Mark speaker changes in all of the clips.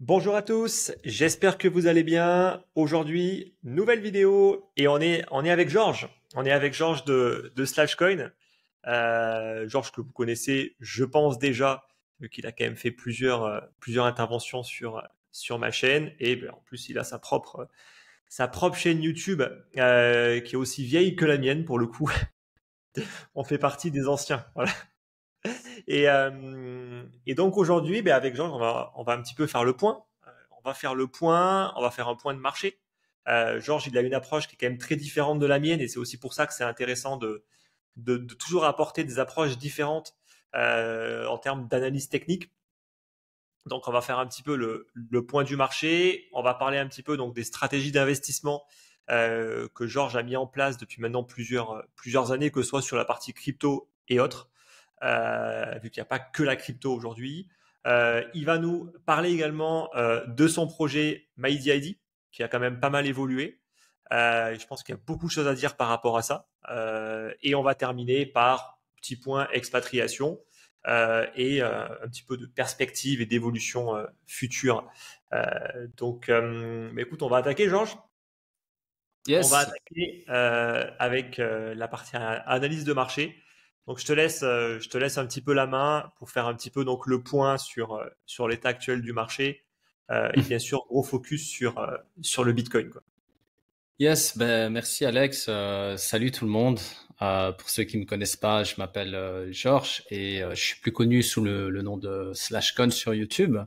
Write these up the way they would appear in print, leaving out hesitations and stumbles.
Speaker 1: Bonjour à tous, j'espère que vous allez bien. Aujourd'hui, nouvelle vidéo et on est avec Georges. On est avec Georges de Slashcoin. Georges que vous connaissez, je pense déjà, vu qu'il a quand même fait plusieurs interventions sur ma chaîne. Et ben, en plus, il a sa propre chaîne YouTube qui est aussi vieille que la mienne pour le coup. On fait partie des anciens. Voilà. Et donc aujourd'hui, ben avec Georges, on va un petit peu faire le point. On va faire le point, on va faire un point de marché. Georges, il a une approche qui est quand même très différente de la mienne et c'est aussi pour ça que c'est intéressant de toujours apporter des approches différentes en termes d'analyse technique. Donc on va faire un petit peu le point du marché. On va parler un petit peu donc des stratégies d'investissement que Georges a mis en place depuis maintenant plusieurs années, que ce soit sur la partie crypto et autres vu qu'il n'y a pas que la crypto aujourd'hui. Il va nous parler également de son projet MyDID, qui a quand même pas mal évolué. Je pense qu'il y a beaucoup de choses à dire par rapport à ça. Et on va terminer par petit point expatriation et un petit peu de perspective et d'évolution future. Donc, écoute, on va attaquer, Georges. On va
Speaker 2: Yes,
Speaker 1: attaquer avec la partie analyse de marché. Donc je te laisse un petit peu la main pour faire un petit peu donc le point sur l'état actuel du marché et bien sûr gros focus sur le Bitcoin quoi.
Speaker 2: yes, ben merci Alex. Salut tout le monde. Pour ceux qui me connaissent pas, je m'appelle Georges et je suis plus connu sous le nom de Slashcon sur YouTube.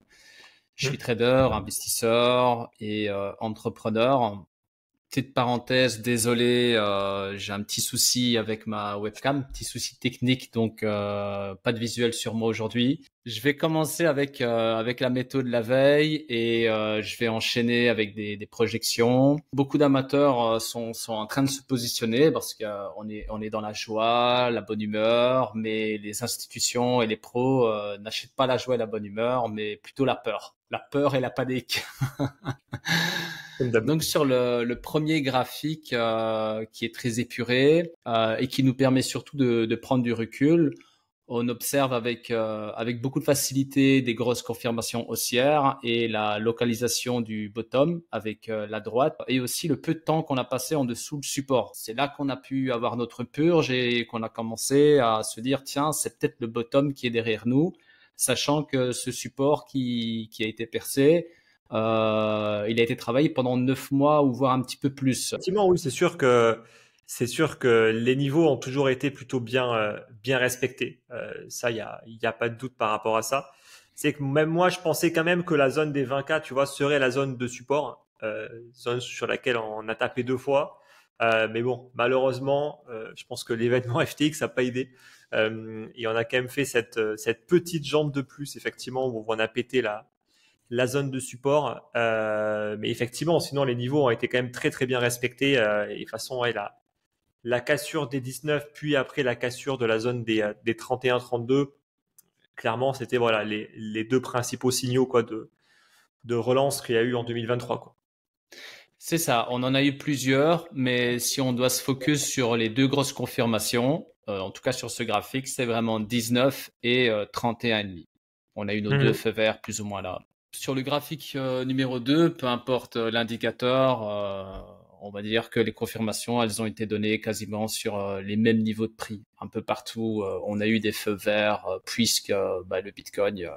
Speaker 2: Je suis
Speaker 1: Hmm.
Speaker 2: trader, investisseur et entrepreneur. Petite parenthèse, désolé, j'ai un petit souci avec ma webcam, petit souci technique, donc pas de visuel sur moi aujourd'hui. Je vais commencer avec la méthode de la veille et je vais enchaîner avec des projections. Beaucoup d'amateurs sont en train de se positionner parce qu'on est dans la joie, la bonne humeur, mais les institutions et les pros n'achètent pas la joie et la bonne humeur, mais plutôt la peur et la panique.
Speaker 1: Comme d'hab.
Speaker 2: Donc sur le premier graphique qui est très épuré et qui nous permet surtout de prendre du recul, on observe avec beaucoup de facilité des grosses confirmations haussières et la localisation du bottom avec la droite et aussi le peu de temps qu'on a passé en dessous du support. C'est là qu'on a pu avoir notre purge et qu'on a commencé à se dire tiens, c'est peut-être le bottom qui est derrière nous, sachant que ce support qui a été percé, il a été travaillé pendant 9 mois ou voire un petit peu plus.
Speaker 1: Effectivement, oui, c'est sûr que les niveaux ont toujours été plutôt bien respectés. Ça, il y a pas de doute par rapport à ça. C'est que même moi, je pensais quand même que la zone des 20K, tu vois, serait la zone de support, zone sur laquelle on a tapé deux fois. Mais bon, malheureusement, je pense que l'événement FTX n'a pas aidé. Et on a quand même fait cette petite jambe de plus, effectivement, où on a pété la zone de support. Mais effectivement, sinon les niveaux ont été quand même très très bien respectés. Et de toute façon, ouais, la cassure des 19, puis après la cassure de la zone des 31-32, clairement, c'était voilà les deux principaux signaux quoi de relance qu'il y a eu en 2023 quoi.
Speaker 2: C'est ça, on en a eu plusieurs, mais si on doit se focus sur les deux grosses confirmations, en tout cas sur ce graphique, c'est vraiment 19 et 31,5. On a eu nos deux
Speaker 1: Mhm.
Speaker 2: feux verts plus ou moins là. Sur le graphique numéro 2, peu importe l'indicateur, on va dire que les confirmations, elles ont été données quasiment sur les mêmes niveaux de prix. Un peu partout, on a eu des feux verts puisque le Bitcoin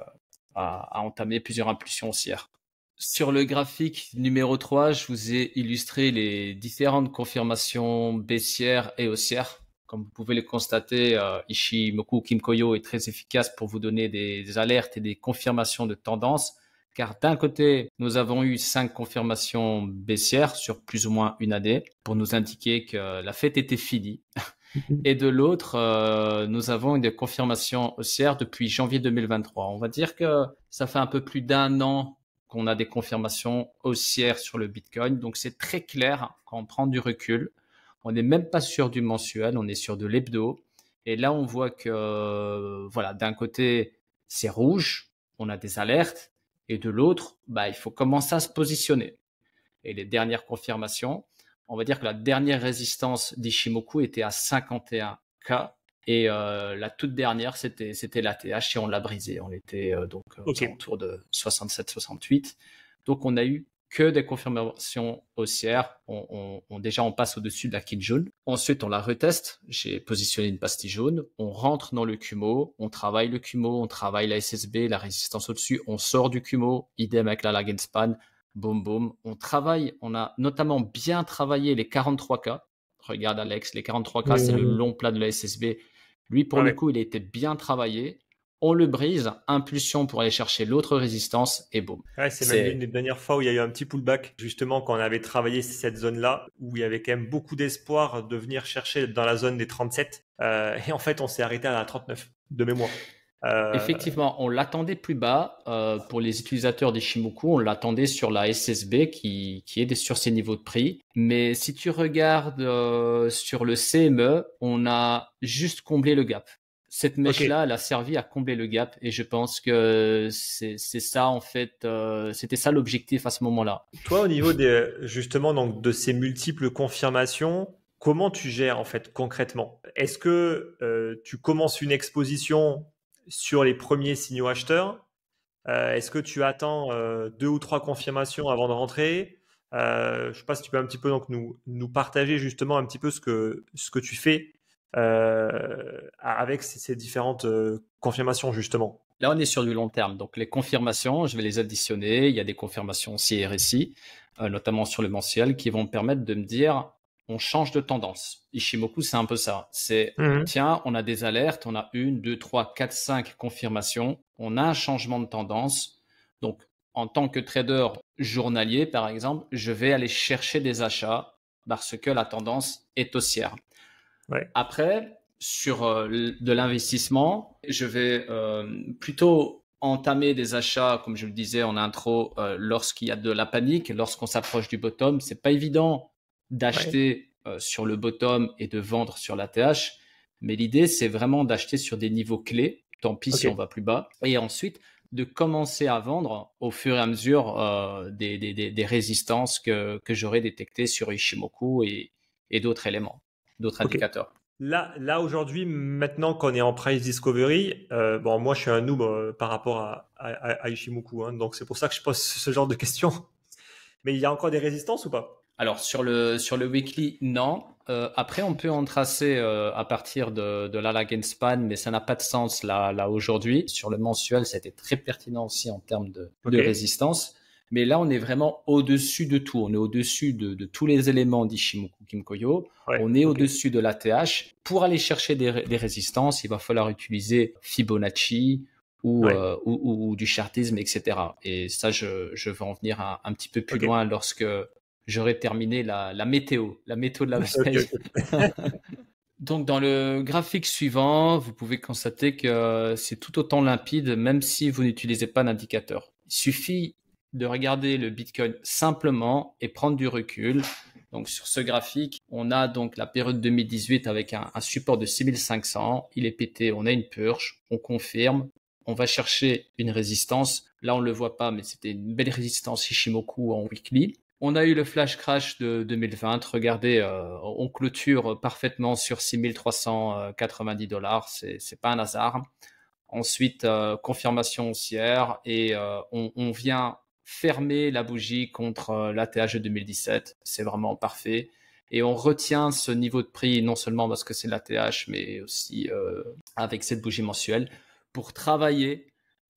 Speaker 2: a entamé plusieurs impulsions haussières. Sur le graphique numéro 3, je vous ai illustré les différentes confirmations baissières et haussières. Comme vous pouvez le constater, Ishimoku Kimkoyo est très efficace pour vous donner des alertes et des confirmations de tendance. Car d'un côté, nous avons eu 5 confirmations baissières sur plus ou moins une année pour nous indiquer que la fête était finie. Et de l'autre, nous avons une confirmation haussière depuis janvier 2023. On va dire que ça fait un peu plus d'un an qu'on a des confirmations haussières sur le Bitcoin. Donc, c'est très clair quand on prend du recul. On n'est même pas sur du mensuel, on est sur de l'hebdo. Et là, on voit que, voilà, d'un côté, c'est rouge, on a des alertes. Et de l'autre, il faut commencer à se positionner. Et les dernières confirmations, on va dire que la dernière résistance d'Ishimoku était à 51K Et la toute dernière, c'était l'ATH et on l'a brisé. On était aux
Speaker 1: Ok.
Speaker 2: alentours de 67-68. Donc, on a eu que des confirmations haussières. Déjà, on passe au-dessus de la Kijun jaune. Ensuite, on la reteste. J'ai positionné une pastille jaune. On rentre dans le Kumo. On travaille le Kumo. On travaille la SSB, la résistance au-dessus. On sort du Kumo. Idem avec la lag and span. Boum, boum. On travaille. On a notamment bien travaillé les 43K. Regarde, Alex, les 43K, c'est le long plat de la SSB. Lui, pour le coup, il a été bien travaillé. On le brise, impulsion pour aller chercher l'autre résistance et boum.
Speaker 1: Ouais, c'est même l'une des dernières fois où il y a eu un petit pullback, justement, quand on avait travaillé cette zone-là, où il y avait quand même beaucoup d'espoir de venir chercher dans la zone des 37. Et en fait, on s'est arrêté à la 39 de mémoire.
Speaker 2: Effectivement, on l'attendait plus bas. Pour les utilisateurs d'Ishimoku, on l'attendait sur la SSB qui est sur ces niveaux de prix. Mais si tu regardes sur le CME, on a juste comblé le gap. Cette mèche-là, elle a servi à combler le gap et je pense que c'est ça en fait, c'était ça l'objectif à ce moment-là.
Speaker 1: Toi, au niveau justement donc de ces multiples confirmations, comment tu gères en fait concrètement? Est-ce que tu commences une exposition sur les premiers signaux acheteurs? Est-ce que tu attends 2 ou 3 confirmations avant de rentrer? Je ne sais pas si tu peux un petit peu donc nous partager justement un petit peu ce que tu fais avec ces différentes confirmations justement.
Speaker 2: Là, on est sur du long terme. Donc, les confirmations, je vais les additionner. Il y a des confirmations CRSI, notamment sur le mensuel, qui vont me permettre de me dire, on change de tendance. Ishimoku, c'est un peu ça. C'est, tiens, on a des alertes, on a 1, 2, 3, 4, 5 confirmations. On a un changement de tendance. Donc, en tant que trader journalier, par exemple, je vais aller chercher des achats parce que la tendance est haussière.
Speaker 1: Ouais.
Speaker 2: Après, sur de l'investissement, je vais plutôt entamer des achats, comme je le disais en intro, lorsqu'il y a de la panique, lorsqu'on s'approche du bottom. C'est pas évident d'acheter sur le bottom et de vendre sur l'ATH, mais l'idée, c'est vraiment d'acheter sur des niveaux clés, tant pis si on va plus bas, et ensuite de commencer à vendre au fur et à mesure des résistances que j'aurai détectées sur Ishimoku et d'autres éléments, d'autres indicateurs.
Speaker 1: Là aujourd'hui, maintenant qu'on est en price discovery, bon, moi je suis un noob par rapport à Ishimoku, hein, donc c'est pour ça que je pose ce genre de questions. Mais il y a encore des résistances ou pas?
Speaker 2: Alors sur le weekly, non. Après, on peut en tracer à partir de la lag and span, mais ça n'a pas de sens là aujourd'hui. Sur le mensuel, c'était très pertinent aussi en termes de résistance. Mais là, on est vraiment au-dessus de tout. On est au-dessus de tous les éléments d'Ishimoku Kinkoyo. On est au-dessus de l'ATH. Pour aller chercher des résistances, il va falloir utiliser Fibonacci ou du chartisme, etc. Et ça, je vais en venir un petit peu plus loin lorsque j'aurai terminé la météo de la veille. Donc, dans le graphique suivant, vous pouvez constater que c'est tout autant limpide, même si vous n'utilisez pas d'indicateur. Il suffit de regarder le Bitcoin simplement et prendre du recul. Donc, sur ce graphique, on a donc la période 2018 avec un support de 6500. Il est pété, on a une purge, on confirme. On va chercher une résistance. Là, on ne le voit pas, mais c'était une belle résistance Ishimoku en weekly. On a eu le flash crash de 2020. Regardez, on clôture parfaitement sur 6390 $. C'est pas un hasard. Ensuite, confirmation haussière et on vient fermer la bougie contre l'ATH de 2017. C'est vraiment parfait. Et on retient ce niveau de prix non seulement parce que c'est l'ATH, mais aussi avec cette bougie mensuelle pour travailler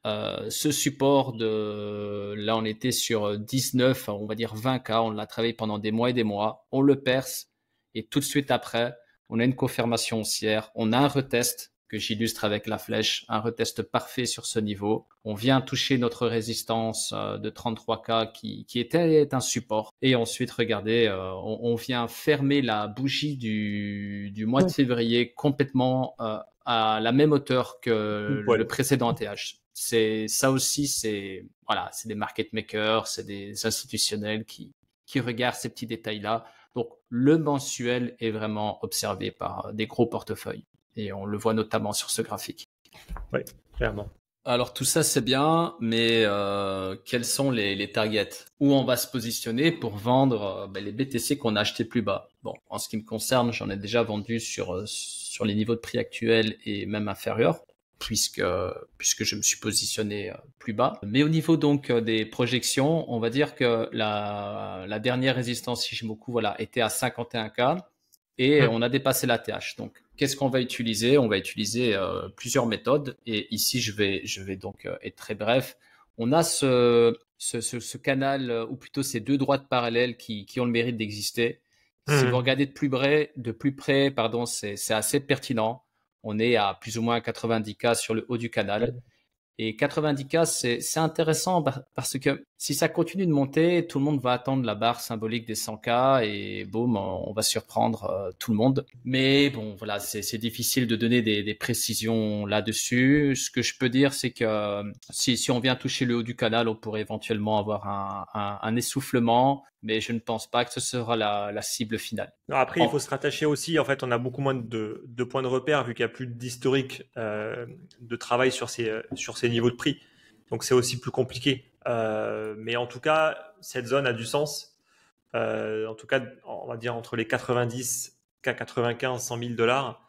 Speaker 2: ce support là on était sur 19, on va dire 20K, on l'a travaillé pendant des mois et des mois, on le perce et tout de suite après, on a une confirmation haussière, on a un retest que j'illustre avec la flèche, un retest parfait sur ce niveau. On vient toucher notre résistance de 33K qui était un support. Et ensuite, regardez, on vient fermer la bougie du mois de février complètement à la même hauteur que le précédent ATH. Ça aussi, c'est des market makers, c'est des institutionnels qui regardent ces petits détails-là. Donc, le mensuel est vraiment observé par des gros portefeuilles. Et on le voit notamment sur ce graphique.
Speaker 1: Oui, clairement.
Speaker 2: Alors tout ça c'est bien, mais quels sont les targets? Où on va se positionner pour vendre les BTC qu'on a achetés plus bas? Bon, en ce qui me concerne, j'en ai déjà vendu sur les niveaux de prix actuels et même inférieurs, puisque je me suis positionné plus bas. Mais au niveau donc des projections, on va dire que la dernière résistance Ishimoku voilà était à 51K. Et
Speaker 1: Hmm.
Speaker 2: on a dépassé la TH. Donc, qu'est-ce qu'on va utiliser? On va utiliser plusieurs méthodes. Et ici, je vais donc être très bref. On a ce canal, ou plutôt ces deux droites parallèles qui ont le mérite d'exister. Si vous
Speaker 1: Hmm.
Speaker 2: regardez de plus près, pardon, c'est assez pertinent. On est à plus ou moins 90K sur le haut du canal.
Speaker 1: Ouais.
Speaker 2: Et 90K, c'est intéressant parce que si ça continue de monter, tout le monde va attendre la barre symbolique des 100K et boum, on va surprendre tout le monde. Mais bon, voilà, c'est difficile de donner des précisions là-dessus. Ce que je peux dire, c'est que si on vient toucher le haut du canal, on pourrait éventuellement avoir un essoufflement, mais je ne pense pas que ce sera la cible finale.
Speaker 1: Non, après, il faut
Speaker 2: En-
Speaker 1: se rattacher aussi. En fait, on a beaucoup moins de points de repère vu qu'il n'y a plus d'historique de travail sur ces niveaux de prix. Donc, c'est aussi plus compliqué. Mais en tout cas, cette zone a du sens. En tout cas, on va dire entre les 90 k 95, 100 000 dollars.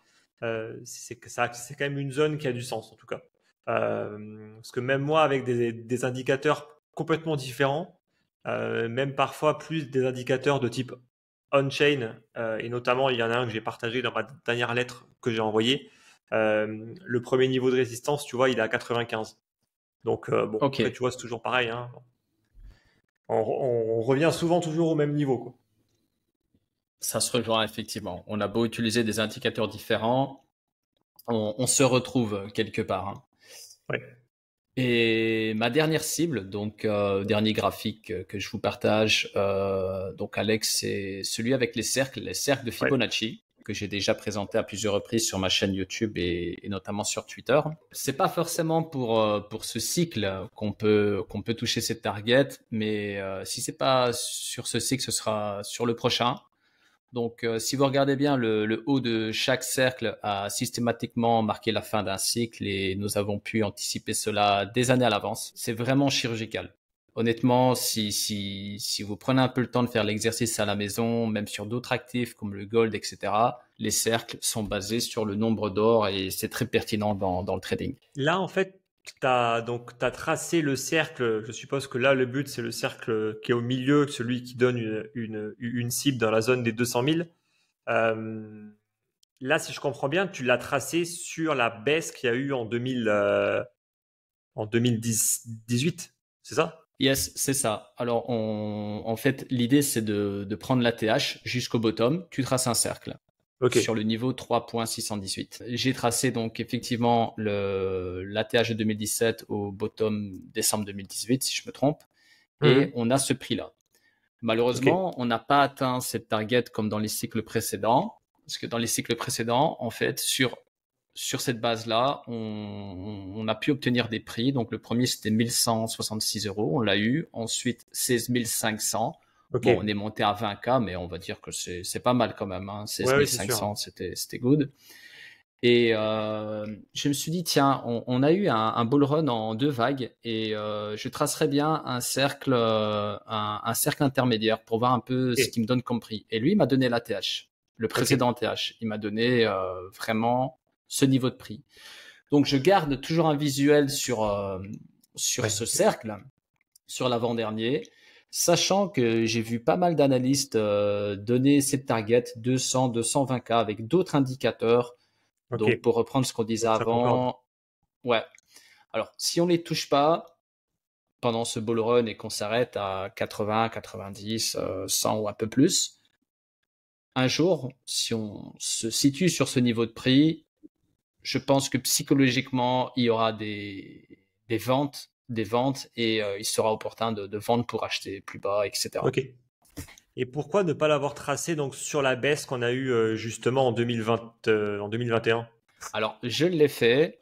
Speaker 1: C'est quand même une zone qui a du sens, en tout cas. Parce que même moi, avec des indicateurs complètement différents, même parfois plus des indicateurs de type on-chain, et notamment, il y en a un que j'ai partagé dans ma dernière lettre que j'ai envoyée. Le premier niveau de résistance, tu vois, il est à 95. Donc, bon,
Speaker 2: ok,
Speaker 1: après, tu vois, c'est toujours pareil, hein. On revient souvent toujours au même niveau, quoi.
Speaker 2: ça se rejoint effectivement. On a beau utiliser des indicateurs différents, on se retrouve quelque part, hein.
Speaker 1: Ouais.
Speaker 2: Et ma dernière cible, donc dernier graphique que je vous partage, donc Alex, c'est celui avec les cercles de
Speaker 1: Ouais.
Speaker 2: Fibonacci que j'ai déjà présenté à plusieurs reprises sur ma chaîne YouTube et notamment sur Twitter. C'est pas forcément pour ce cycle qu'on peut toucher cette target, mais si c'est pas sur ce cycle, ce sera sur le prochain. Donc, si vous regardez bien, le haut de chaque cercle a systématiquement marqué la fin d'un cycle et nous avons pu anticiper cela des années à l'avance. C'est vraiment chirurgical. Honnêtement, si vous prenez un peu le temps de faire l'exercice à la maison, même sur d'autres actifs comme le gold, etc., les cercles sont basés sur le nombre d'or et c'est très pertinent dans le trading.
Speaker 1: Là, en fait, t'as tracé le cercle. Je suppose que là, le but, c'est le cercle qui est au milieu, celui qui donne une cible dans la zone des 200 000. Euh, Là, si je comprends bien, tu l'as tracé sur la baisse qu'il y a eu en 2018, c'est ça?
Speaker 2: Yes, c'est ça. Alors, en fait, l'idée, c'est de prendre l'ATH jusqu'au bottom. Tu traces un cercle
Speaker 1: Ok.
Speaker 2: sur le niveau 3.618. J'ai tracé donc effectivement l'ATH de 2017 au bottom décembre 2018, si je me trompe, et
Speaker 1: Mhm.
Speaker 2: on a ce prix-là.
Speaker 1: Ok.
Speaker 2: Malheureusement, on n'a pas atteint cette target comme dans les cycles précédents, parce que dans les cycles précédents, en fait, sur cette base-là, on a pu obtenir des prix. Donc le premier, c'était 1166 euros, on l'a eu. Ensuite, 16 500.
Speaker 1: Ok.
Speaker 2: Bon, on est monté à 20K, mais on va dire que c'est pas mal quand même, hein.
Speaker 1: Ouais,
Speaker 2: 16
Speaker 1: oui, c'est sûr.
Speaker 2: 500, c'était good. Et je me suis dit, tiens, on a eu un bull run en deux vagues et je tracerais bien un cercle intermédiaire pour voir un peu ce
Speaker 1: Ok.
Speaker 2: qu'il me donne comme prix. Et lui, il m'a donné la TH, le
Speaker 1: Ok.
Speaker 2: précédent TH. Il m'a donné vraiment ce niveau de prix. Donc, je garde toujours un visuel sur
Speaker 1: Ouais.
Speaker 2: ce cercle, sur l'avant-dernier, sachant que j'ai vu pas mal d'analystes donner cette target 200, 220K avec d'autres indicateurs.
Speaker 1: Ok.
Speaker 2: Donc, pour reprendre ce qu'on disait
Speaker 1: Donc ça concorde.
Speaker 2: avant, ouais. Alors, si on les touche pas pendant ce bull run et qu'on s'arrête à 80, 90, 100 ou un peu plus, un jour, si on se situe sur ce niveau de prix, je pense que psychologiquement, il y aura des ventes et il sera opportun de vendre pour acheter plus bas, etc.
Speaker 1: Ok. Et pourquoi ne pas l'avoir tracé donc sur la baisse qu'on a eue justement en 2020, en 2021?
Speaker 2: Alors, je l'ai fait.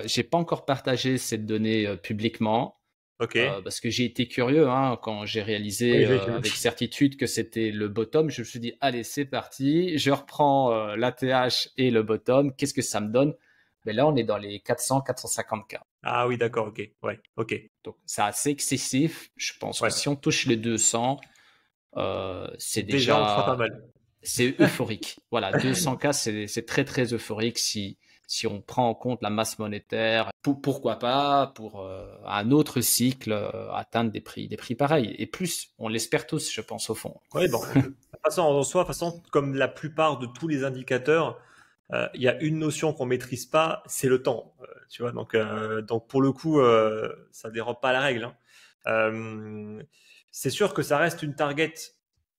Speaker 2: J'ai pas encore partagé cette donnée publiquement.
Speaker 1: Ok.
Speaker 2: Parce que j'ai été curieux hein, quand j'ai réalisé
Speaker 1: Oui, j'ai
Speaker 2: avec
Speaker 1: aussi.
Speaker 2: certitude que c'était le bottom. Je me suis dit, allez, c'est parti, je reprends l'ATH et le bottom. Qu'est-ce que ça me donne? Mais là, on est dans les 400-450K.
Speaker 1: Ah oui, d'accord, ok. Ouais, ok.
Speaker 2: Donc, c'est assez excessif. Je pense que
Speaker 1: Ouais.
Speaker 2: si on touche les 200, c'est
Speaker 1: Déjà, on sera pas
Speaker 2: déjà,
Speaker 1: mal.
Speaker 2: c'est euphorique. Voilà, 200K, c'est très, très euphorique si on prend en compte la masse monétaire. Pourquoi pas, pour un autre cycle, atteindre des prix pareils. Et plus, on l'espère tous, je pense, au fond.
Speaker 1: Ouais, bon. De toute façon, en soi, de toute façon, comme la plupart de tous les indicateurs, il y a une notion qu'on maîtrise pas, c'est le temps. Tu vois, donc pour le coup, ça dérobe pas à la règle, hein. C'est sûr que ça reste une target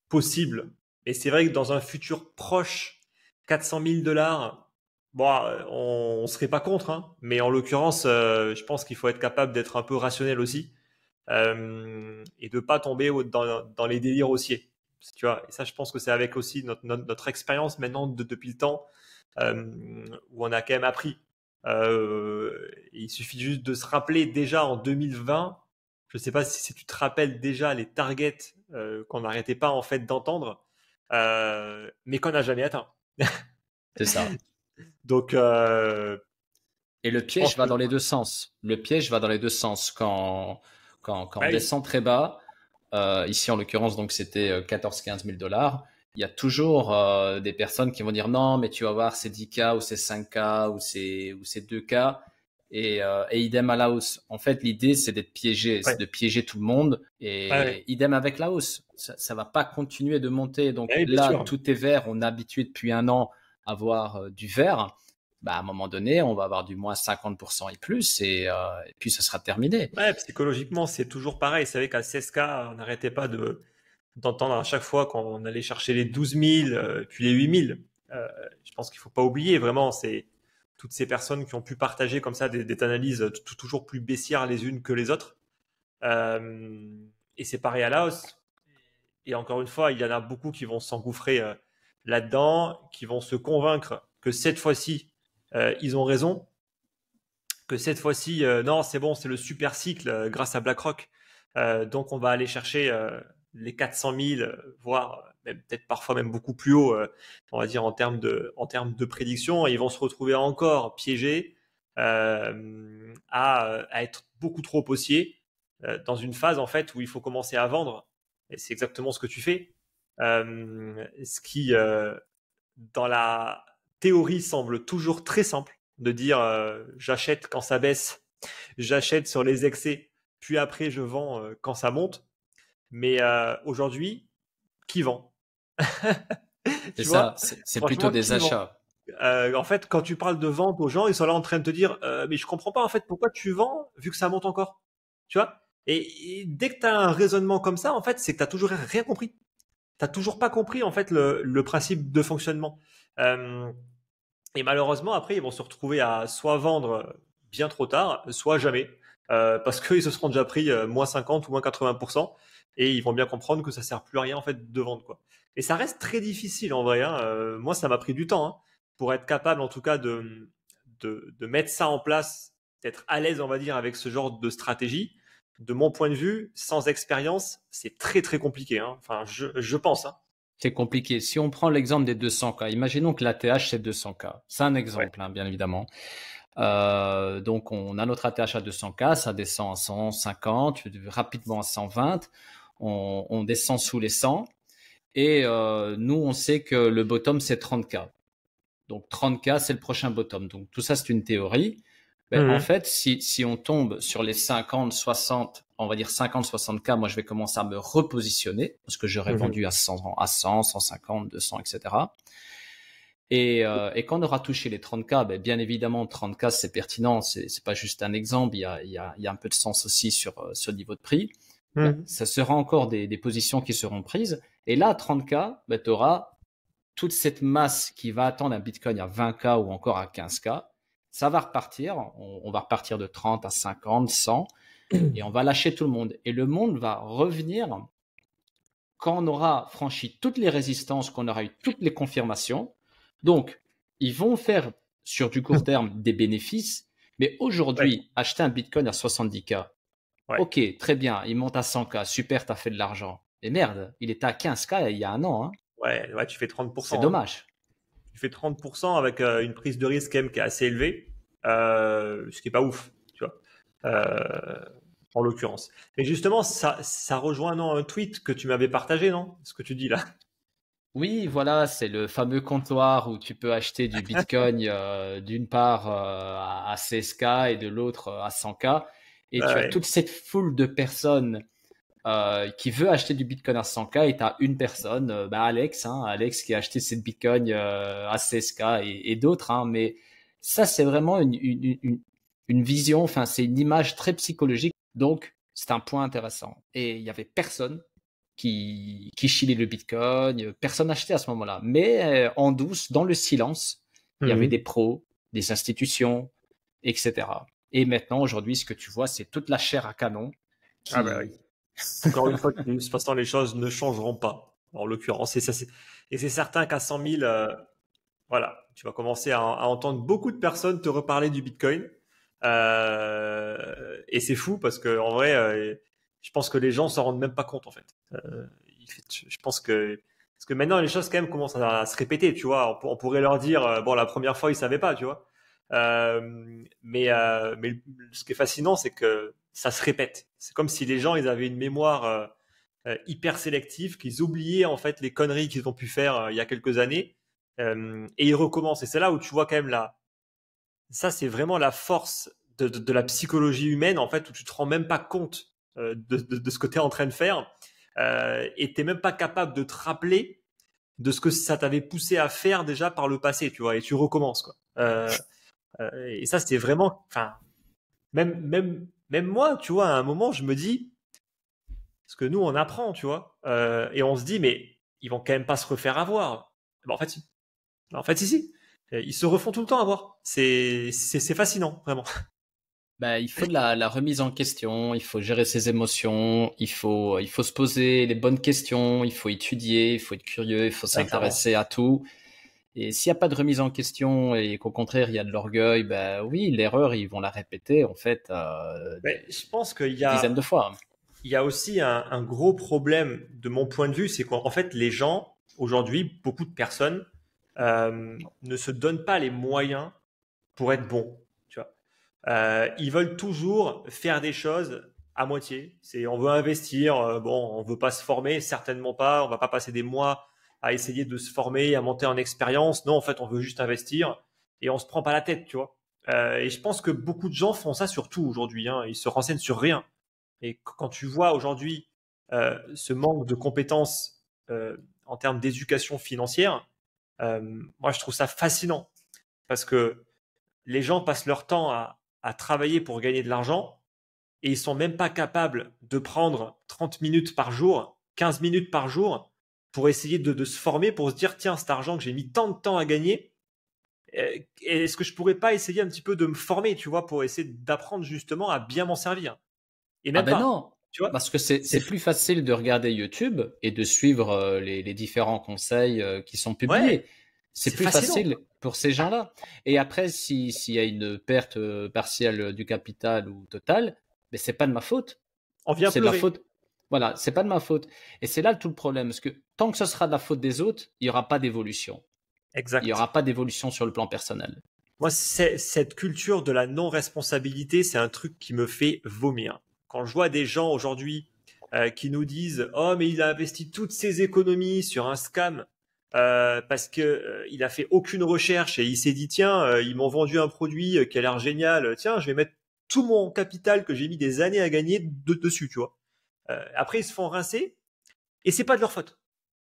Speaker 1: possible, et c'est vrai que dans un futur proche, 400 000 dollars, bon, on serait pas contre, hein, mais en l'occurrence, je pense qu'il faut être capable d'être un peu rationnel aussi, et de pas tomber dans les délires haussiers. Tu vois, et ça, je pense que c'est avec aussi notre expérience maintenant depuis le temps, où on a quand même appris. Il suffit juste de se rappeler déjà en 2020, je ne sais pas si tu te rappelles déjà les targets qu'on n'arrêtait pas en fait d'entendre, mais qu'on n'a jamais atteint.
Speaker 2: C'est ça.
Speaker 1: Donc,
Speaker 2: Et le
Speaker 1: je pense
Speaker 2: piège va
Speaker 1: que
Speaker 2: dans les deux sens. Le piège va dans les deux sens. Quand on
Speaker 1: ouais,
Speaker 2: descend très bas, ici en l'occurrence, donc c'était 14-15 000 dollars, il y a toujours des personnes qui vont dire non, mais tu vas voir, c'est 10K ou c'est 5K ou c'est 2K. Et idem à la hausse. En fait, l'idée, c'est d'être piégé, c'est
Speaker 1: ouais,
Speaker 2: de piéger tout le monde.
Speaker 1: ouais,
Speaker 2: Et idem avec la hausse. Ça va pas continuer de monter. Donc
Speaker 1: ouais, bien
Speaker 2: là,
Speaker 1: sûr.
Speaker 2: tout est vert. On est habitué depuis un an à voir du vert. Bah, à un moment donné, on va avoir du moins 50% et plus, et puis ça sera terminé.
Speaker 1: Ouais, psychologiquement, c'est toujours pareil. C'est vrai qu'à 16K, on n'arrêtait pas d'entendre à chaque fois qu'on allait chercher les 12 000, puis les 8 000. Je pense qu'il faut pas oublier, vraiment, c'est toutes ces personnes qui ont pu partager comme ça des analyses toujours plus baissières les unes que les autres. Euh, et c'est pareil à la hausse. Et encore une fois, il y en a beaucoup qui vont s'engouffrer là-dedans, qui vont se convaincre que cette fois-ci, ils ont raison, que cette fois-ci, non, c'est bon, c'est le super cycle grâce à BlackRock. Donc, on va aller chercher les 400 000, voire peut-être parfois même beaucoup plus haut, on va dire en termes de prédiction. Et ils vont se retrouver encore piégés à être beaucoup trop haussiers dans une phase en fait où il faut commencer à vendre. Et c'est exactement ce que tu fais. Ce qui, dans la théorie, semble toujours très simple de dire j'achète quand ça baisse, j'achète sur les excès, puis après je vends quand ça monte. Mais aujourd'hui, qui vend?
Speaker 2: C'est
Speaker 1: Tu
Speaker 2: ça,
Speaker 1: vois?
Speaker 2: c'est plutôt
Speaker 1: Franchement,
Speaker 2: des
Speaker 1: qui vend?
Speaker 2: achats.
Speaker 1: En fait, quand tu parles de vente aux gens, ils sont là en train de te dire mais je comprends pas en fait pourquoi tu vends vu que ça monte encore. Tu vois? Et dès que tu as un raisonnement comme ça, en fait, c'est que tu n'as toujours rien compris. T'as toujours pas compris en fait le principe de fonctionnement. Euh, et malheureusement, après, ils vont se retrouver à soit vendre bien trop tard, soit jamais, parce qu'ils se seront déjà pris moins 50 ou moins 80%, et ils vont bien comprendre que ça sert plus à rien en fait de vendre, quoi. Et ça reste très difficile en vrai, hein. Moi, ça m'a pris du temps hein, pour être capable, en tout cas, de mettre ça en place, d'être à l'aise, on va dire, avec ce genre de stratégie. De mon point de vue, sans expérience, c'est très très compliqué, hein. Enfin, je pense, hein.
Speaker 2: C'est compliqué. Si on prend l'exemple des 200K, imaginons que l'ATH c'est 200K. C'est un
Speaker 1: Ouais.
Speaker 2: exemple, hein, bien évidemment. Donc on a notre ATH à 200K, ça descend à 150, rapidement à 120, on descend sous les 100, et nous on sait que le bottom c'est 30K. Donc 30K c'est le prochain bottom. Donc tout ça c'est une théorie. Ben, en
Speaker 1: Mhm.
Speaker 2: fait, si on tombe sur les 50, 60, on va dire 50, 60K, moi je vais commencer à me repositionner parce que j'aurais
Speaker 1: Mhm.
Speaker 2: vendu à 100, 150, 200, etc. Et quand on aura touché les 30K, ben, bien évidemment, 30K, c'est pertinent, c'est pas juste un exemple, il y a un peu de sens aussi sur ce niveau de prix. Ben,
Speaker 1: Mhm.
Speaker 2: ça sera encore des positions qui seront prises. Et là, à 30K, ben, tu auras toute cette masse qui va attendre un Bitcoin à 20K ou encore à 15K. Ça va repartir, on va repartir de 30 à 50, 100, et on va lâcher tout le monde. Et le monde va revenir quand on aura franchi toutes les résistances, qu'on aura eu toutes les confirmations. Donc, ils vont faire sur du court terme des bénéfices, mais
Speaker 1: Ouais,
Speaker 2: aujourd'hui, acheter un Bitcoin à 70K,
Speaker 1: ouais,
Speaker 2: ok, très bien, il monte à 100K, super, tu as fait de l'argent. Mais merde, il était à 15K il y a un an, hein.
Speaker 1: ouais, ouais, tu fais
Speaker 2: C'est
Speaker 1: 30%, hein.
Speaker 2: dommage.
Speaker 1: Tu fais 30% avec une prise de risque quand même qui est assez élevée. ce qui est pas ouf, tu vois, en l'occurrence. Mais justement, ça rejoint non, un tweet que tu m'avais partagé, non? Ce que tu dis là.
Speaker 2: Oui, voilà, c'est le fameux comptoir où tu peux acheter du Bitcoin d'une part à CSK et de l'autre à 100K. Et
Speaker 1: Ah
Speaker 2: tu as
Speaker 1: ouais.
Speaker 2: toute cette foule de personnes qui veut acheter du Bitcoin à 100K et tu as une personne, Alex, Alex qui a acheté cette Bitcoin à CSK et d'autres. Mais ça, c'est vraiment une vision, enfin, c'est une image très psychologique. Donc, c'est un point intéressant. Et il y avait personne qui chillait le Bitcoin, personne n'achetait à ce moment-là. Mais en douce, dans le silence, il y avait des
Speaker 1: Mhm.
Speaker 2: pros, des institutions, etc. Et maintenant, aujourd'hui, ce que tu vois, c'est toute la chair à canon
Speaker 1: Ah bah oui.
Speaker 2: qui,
Speaker 1: Encore une fois, de toute façon, les choses ne changeront pas, en l'occurrence. Et c'est certain qu'à 100 000, voilà, tu vas commencer à entendre beaucoup de personnes te reparler du Bitcoin. Et c'est fou parce que en vrai, je pense que les gens s'en rendent même pas compte en fait. Je pense que parce que maintenant les choses quand même commencent à se répéter, tu vois. On pourrait leur dire bon la première fois ils savaient pas, tu vois. Mais ce qui est fascinant c'est que ça se répète. C'est comme si les gens ils avaient une mémoire hyper sélective, qu'ils oubliaient en fait les conneries qu'ils ont pu faire il y a quelques années et ils recommencent. Et c'est là où tu vois quand même ça c'est vraiment la force de la psychologie humaine en fait où tu te rends même pas compte de ce que tu es en train de faire et t'es même pas capable de te rappeler de ce que ça t'avait poussé à faire déjà par le passé, tu vois, et tu recommences quoi. Et ça c'était vraiment, enfin même moi, tu vois, à un moment je me dis parce que nous on apprend, tu vois, et on se dit mais ils vont quand même pas se refaire avoir. Ben, en fait, si. En fait, si, si. Ils se refont tout le temps avoir. C'est fascinant, vraiment.
Speaker 2: il faut de la remise en question, il faut gérer ses émotions, il faut se poser les bonnes questions, il faut étudier, il faut être curieux, il faut
Speaker 1: Ouais, clairement.
Speaker 2: s'intéresser à tout. Et s'il n'y a pas de remise en question et qu'au contraire il y a de l'orgueil, oui, l'erreur, ils vont la répéter en fait
Speaker 1: Mais je pense qu'il y
Speaker 2: des dizaines de
Speaker 1: a,
Speaker 2: fois.
Speaker 1: il y a aussi un gros problème de mon point de vue, c'est qu'en fait, les gens, aujourd'hui, beaucoup de personnes, ne se donnent pas les moyens pour être bons. Tu vois. Ils veulent toujours faire des choses à moitié. C'est on veut investir, bon, on veut pas se former, certainement pas. On va pas passer des mois à essayer de se former, à monter en expérience. Non, en fait, on veut juste investir et on se prend pas la tête, tu vois. Et je pense que beaucoup de gens font ça surtout aujourd'hui. Hein. Ils se renseignent sur rien. Et quand tu vois aujourd'hui ce manque de compétences en termes d'éducation financière, moi je trouve ça fascinant parce que les gens passent leur temps à travailler pour gagner de l'argent et ils sont même pas capables de prendre 30 minutes par jour, 15 minutes par jour pour essayer de se former, pour se dire, tiens, cet argent que j'ai mis tant de temps à gagner, est-ce que je pourrais pas essayer un petit peu de me former, tu vois, pour essayer d'apprendre justement à bien m'en servir. Et
Speaker 2: Ah
Speaker 1: même
Speaker 2: ben
Speaker 1: pas,
Speaker 2: non,
Speaker 1: tu vois.
Speaker 2: parce que c'est plus facile de regarder YouTube et de suivre les différents conseils qui sont publiés.
Speaker 1: Ouais,
Speaker 2: C'est
Speaker 1: c'est
Speaker 2: plus
Speaker 1: fascinant.
Speaker 2: facile pour ces gens-là. Et après, s'il y a une perte partielle du capital ou totale, mais c'est pas de ma faute.
Speaker 1: On vient
Speaker 2: C'est de la
Speaker 1: pleurer.
Speaker 2: faute. Voilà, c'est pas de ma faute. Et c'est là tout le problème, parce que tant que ce sera de la faute des autres, il y aura pas d'évolution. Il y
Speaker 1: Exact.
Speaker 2: aura pas d'évolution sur le plan personnel.
Speaker 1: Moi, cette culture de la non-responsabilité, c'est un truc qui me fait vomir. Quand je vois des gens aujourd'hui qui nous disent «Oh, mais il a investi toutes ses économies sur un scam parce que il a fait aucune recherche et il s'est dit tiens, ils m'ont vendu un produit qui a l'air génial. Tiens, je vais mettre tout mon capital que j'ai mis des années à gagner dessus, tu vois. Après, ils se font rincer et c'est pas de leur faute.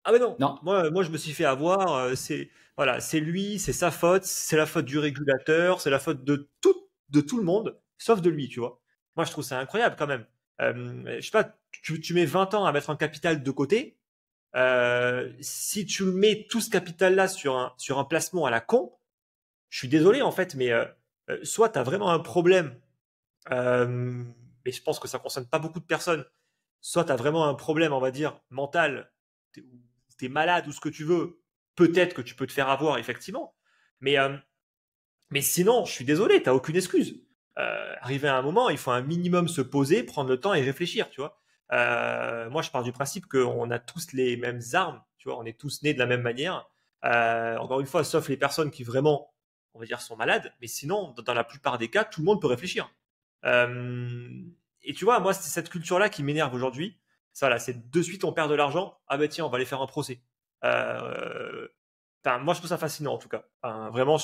Speaker 1: Ah mais non,
Speaker 2: Non.
Speaker 1: moi je me suis fait avoir, c'est voilà, c'est lui, c'est sa faute, c'est la faute du régulateur, c'est la faute de tout le monde, sauf de lui, tu vois. Moi je trouve ça incroyable quand même. Je sais pas, tu mets 20 ans à mettre un capital de côté, si tu mets tout ce capital-là sur un placement à la con, je suis désolé en fait, mais soit tu as vraiment un problème, mais je pense que ça concerne pas beaucoup de personnes, soit tu as vraiment un problème, on va dire, mental, t'es malade ou ce que tu veux, peut-être que tu peux te faire avoir, effectivement. Mais, euh, mais sinon, je suis désolé, t'as aucune excuse. Arrivé à un moment, il faut un minimum se poser, prendre le temps et réfléchir, tu vois. Moi, je pars du principe qu'on a tous les mêmes armes, tu vois, on est tous nés de la même manière. Encore une fois, sauf les personnes qui vraiment on va dire, sont malades. Mais sinon, dans la plupart des cas, tout le monde peut réfléchir. Et tu vois, moi, c'est cette culture-là qui m'énerve aujourd'hui. Ça, là, c'est de suite, on perd de l'argent. Ah ben tiens, on va aller faire un procès. Moi, je trouve ça fascinant, en tout cas. Vraiment,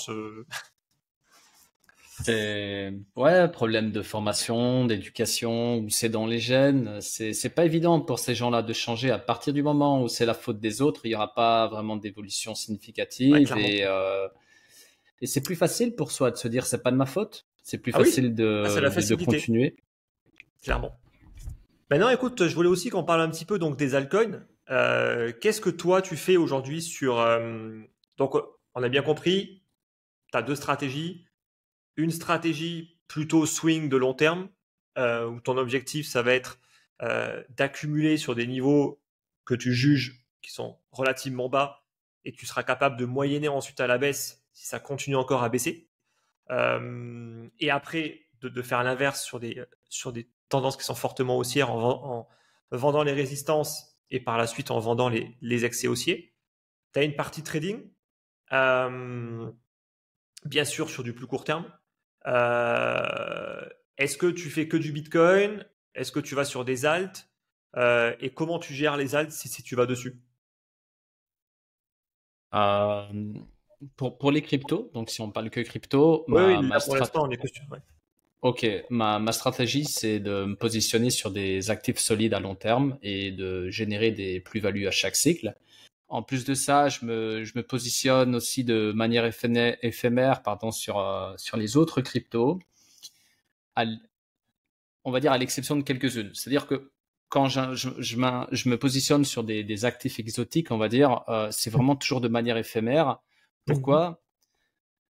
Speaker 2: C'est ouais, problème de formation, d'éducation, ou c'est dans les gènes. C'est pas évident pour ces gens-là de changer. À partir du moment où c'est la faute des autres, il y aura pas vraiment d'évolution
Speaker 1: ouais,
Speaker 2: significative
Speaker 1: clairement.
Speaker 2: et c'est plus facile pour soi de se dire c'est pas de ma faute. C'est plus
Speaker 1: Ah oui,
Speaker 2: facile
Speaker 1: c'est la
Speaker 2: de
Speaker 1: facilité,
Speaker 2: continuer.
Speaker 1: clairement. Maintenant, écoute, je voulais aussi qu'on parle un petit peu donc des altcoins. Qu'est-ce que toi tu fais aujourd'hui sur donc on a bien compris, tu as deux stratégies. Une stratégie plutôt swing de long terme, où ton objectif ça va être d'accumuler sur des niveaux que tu juges qui sont relativement bas et tu seras capable de moyenner ensuite à la baisse si ça continue encore à baisser. Et après de faire l'inverse sur des tendances qui sont fortement haussières en vendant les résistances et par la suite en vendant les excès haussiers. Tu as une partie trading, euh, bien sûr sur du plus court terme. Est-ce que tu fais que du Bitcoin? Est-ce que tu vas sur des alts? Et comment tu gères les alts si tu vas dessus?
Speaker 2: Euh, pour les cryptos, donc si on parle que crypto,
Speaker 1: Oui, oui, là pour l'instant on est que sur. Ouais.
Speaker 2: Ok, ma stratégie, c'est de me positionner sur des actifs solides à long terme et de générer des plus-values à chaque cycle. En plus de ça, je me positionne aussi de manière éphémère, pardon, sur les autres cryptos, à on va dire à l'exception de quelques-unes. C'est-à-dire que quand je me positionne sur des actifs exotiques, on va dire, c'est vraiment toujours de manière éphémère.
Speaker 1: Mhm.
Speaker 2: Pourquoi?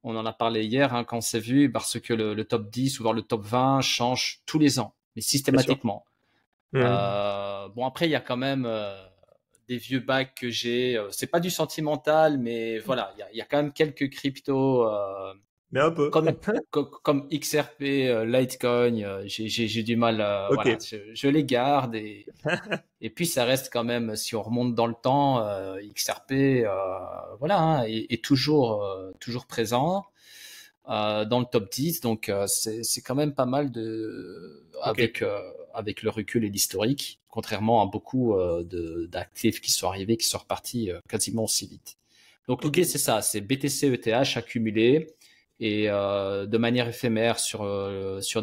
Speaker 2: On en a parlé hier, hein, quand on s'est vu, parce que le top 10 ou voire le top 20 change tous les ans, mais
Speaker 1: Bien sûr.
Speaker 2: systématiquement.
Speaker 1: Mhm.
Speaker 2: Bon, après, il y a quand même des vieux bacs que j'ai. C'est pas du sentimental, mais voilà, il y a quand même quelques cryptos
Speaker 1: Mais un peu.
Speaker 2: comme, comme XRP, Litecoin. J'ai du mal,
Speaker 1: Ok.
Speaker 2: voilà, je les garde et puis ça reste quand même, si on remonte dans le temps, XRP, voilà, hein, est toujours, toujours présent dans le top 10. Donc c'est quand même pas mal
Speaker 1: Ok.
Speaker 2: avec le recul et l'historique, contrairement à beaucoup d'actifs qui sont arrivés, qui sont repartis quasiment aussi vite. Donc
Speaker 1: Ok.
Speaker 2: l'idée c'est ça, c'est BTC ETH accumulé et de manière éphémère sur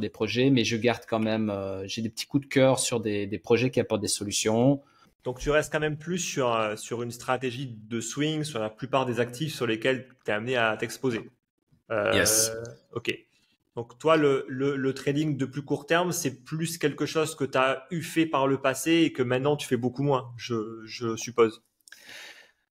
Speaker 2: des projets, mais je garde quand même, j'ai des petits coups de cœur sur des projets qui apportent des solutions.
Speaker 1: Donc tu restes quand même plus sur une stratégie de swing sur la plupart des actifs sur lesquels tu es amené à t'exposer.
Speaker 2: Yes.
Speaker 1: Ok. Donc toi, le trading de plus court terme, c'est plus quelque chose que tu as eu fait par le passé et que maintenant tu fais beaucoup moins, je suppose.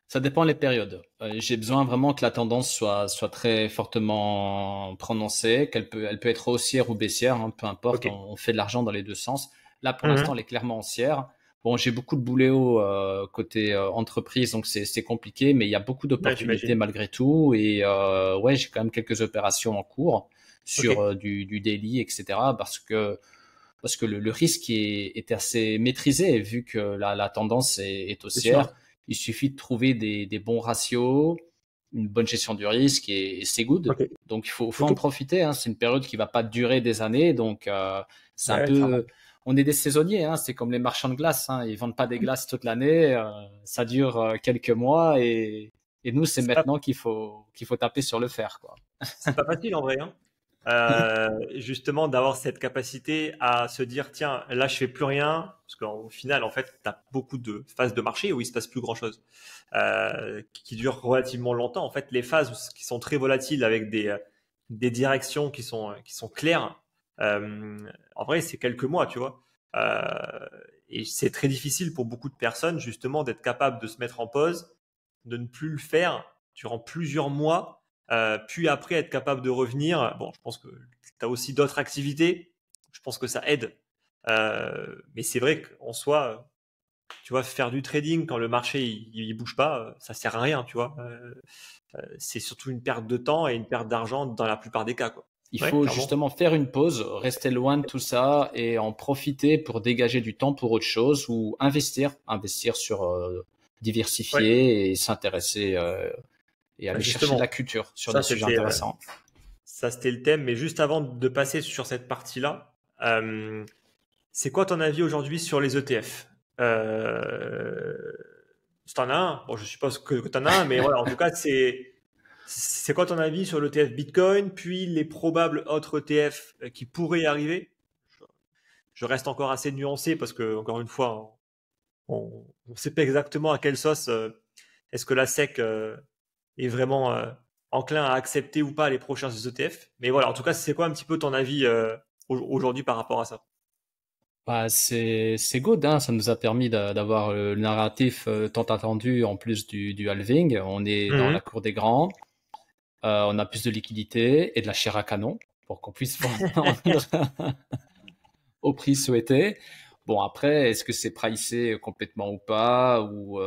Speaker 2: Ça dépend les périodes. J'ai besoin vraiment que la tendance soit très fortement prononcée, elle peut être haussière ou baissière, hein, peu importe,
Speaker 1: Ok.
Speaker 2: on fait de l'argent dans les deux sens. Là, pour l'instant,
Speaker 1: Mhm.
Speaker 2: elle est clairement haussière. Bon, j'ai beaucoup de bouléo côté entreprise, donc c'est compliqué, mais il y a beaucoup
Speaker 1: Ouais,
Speaker 2: d'opportunités
Speaker 1: j'imagine.
Speaker 2: malgré tout. Et ouais, j'ai quand même quelques opérations en cours
Speaker 1: Ok.
Speaker 2: sur du daily, etc. Parce que le risque est assez maîtrisé vu que la tendance est
Speaker 1: C'est sûr.
Speaker 2: haussière. Il suffit de trouver des bons ratios, une bonne gestion du risque et c'est good.
Speaker 1: Ok.
Speaker 2: Donc faut
Speaker 1: Ok.
Speaker 2: en profiter, hein. C'est une période qui va pas durer des années, donc c'est un
Speaker 1: Ouais, clairement.
Speaker 2: peu, on est des saisonniers, hein. C'est comme les marchands de glace, hein. Ils vendent pas des glaces toute l'année, ça dure quelques mois et nous c'est
Speaker 1: C'est pas,
Speaker 2: maintenant qu'il faut taper sur le fer, quoi.
Speaker 1: c'est pas facile en vrai, hein. Justement, d'avoir cette capacité à se dire, tiens, là, je fais plus rien, parce qu'au final, en fait, tu as beaucoup de phases de marché où il se passe plus grand-chose, qui durent relativement longtemps. En fait, les phases qui sont très volatiles avec des directions qui sont claires, euh, en vrai, c'est quelques mois, tu vois. Et c'est très difficile pour beaucoup de personnes, justement, d'être capable de se mettre en pause, de ne plus le faire durant plusieurs mois, puis après être capable de revenir. Bon, je pense que tu as aussi d'autres activités. Je pense que ça aide. Mais c'est vrai qu'en soi, tu vois, faire du trading quand le marché il bouge pas, ça sert à rien, tu vois. C'est surtout une perte de temps et une perte d'argent dans la plupart des cas, quoi.
Speaker 2: Il
Speaker 1: Ouais,
Speaker 2: faut
Speaker 1: clairement.
Speaker 2: justement faire une pause, rester loin de tout ça et en profiter pour dégager du temps pour autre chose ou investir sur
Speaker 1: Ouais.
Speaker 2: diversifier et s'intéresser et aller chercher
Speaker 1: Justement,
Speaker 2: de la culture sur
Speaker 1: ça
Speaker 2: des sujets
Speaker 1: c'était
Speaker 2: intéressants.
Speaker 1: le thème. Mais juste avant de passer sur cette partie-là, c'est quoi ton avis aujourd'hui sur les ETF? Si t'en as un, bon, je suppose que t'en as un, mais voilà, en tout cas, c'est quoi ton avis sur l'ETF Bitcoin, puis les probables autres ETF qui pourraient arriver? Je reste encore assez nuancé parce que, encore une fois, on ne sait pas exactement à quelle sauce est-ce que la SEC est vraiment enclin à accepter ou pas les prochains ETF. Mais voilà, en tout cas, c'est quoi un petit peu ton avis aujourd'hui par rapport à ça?
Speaker 2: Bah, c'est good, hein. Ça nous a permis d'avoir le narratif tant attendu en plus du halving. On est dans la
Speaker 1: Mhm.
Speaker 2: cour des grands. On a plus de liquidité et de la chair à canon pour qu'on puisse vendre au prix souhaité. Bon, après, est-ce que c'est pricé complètement ou pas? Ou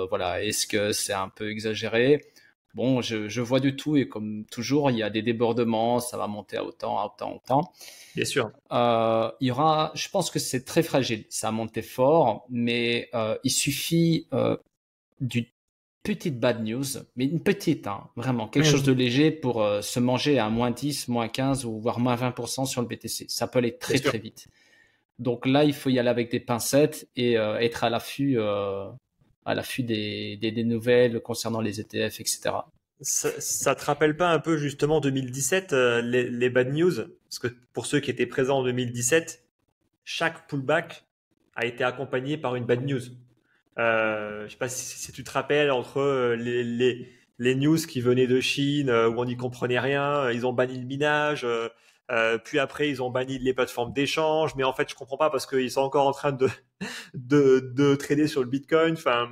Speaker 2: voilà, est-ce que c'est un peu exagéré? Bon, je vois du tout et comme toujours, il y a des débordements, ça va monter à autant, à autant, à autant.
Speaker 1: Bien sûr.
Speaker 2: Il y aura, je pense que c'est très fragile, ça a monté fort, mais il suffit d'une petite bad news, mais une petite, hein, vraiment, quelque chose de
Speaker 1: Mhm.
Speaker 2: léger pour se manger à moins 10, moins 15 ou voire moins 20% sur le BTC. Ça peut aller
Speaker 1: Bien
Speaker 2: très
Speaker 1: sûr.
Speaker 2: très vite. Donc là, il faut y aller avec des pincettes et être à l'affût des nouvelles concernant les ETF, etc.
Speaker 1: Ça te rappelle pas un peu justement 2017, les bad news? Parce que pour ceux qui étaient présents en 2017, chaque pullback a été accompagné par une bad news. Je sais pas si tu te rappelles entre les news qui venaient de Chine où on n'y comprenait rien, ils ont banni le minage, puis après ils ont banni les plateformes d'échange, mais en fait je comprends pas parce qu'ils sont encore en train de trader sur le Bitcoin. Enfin,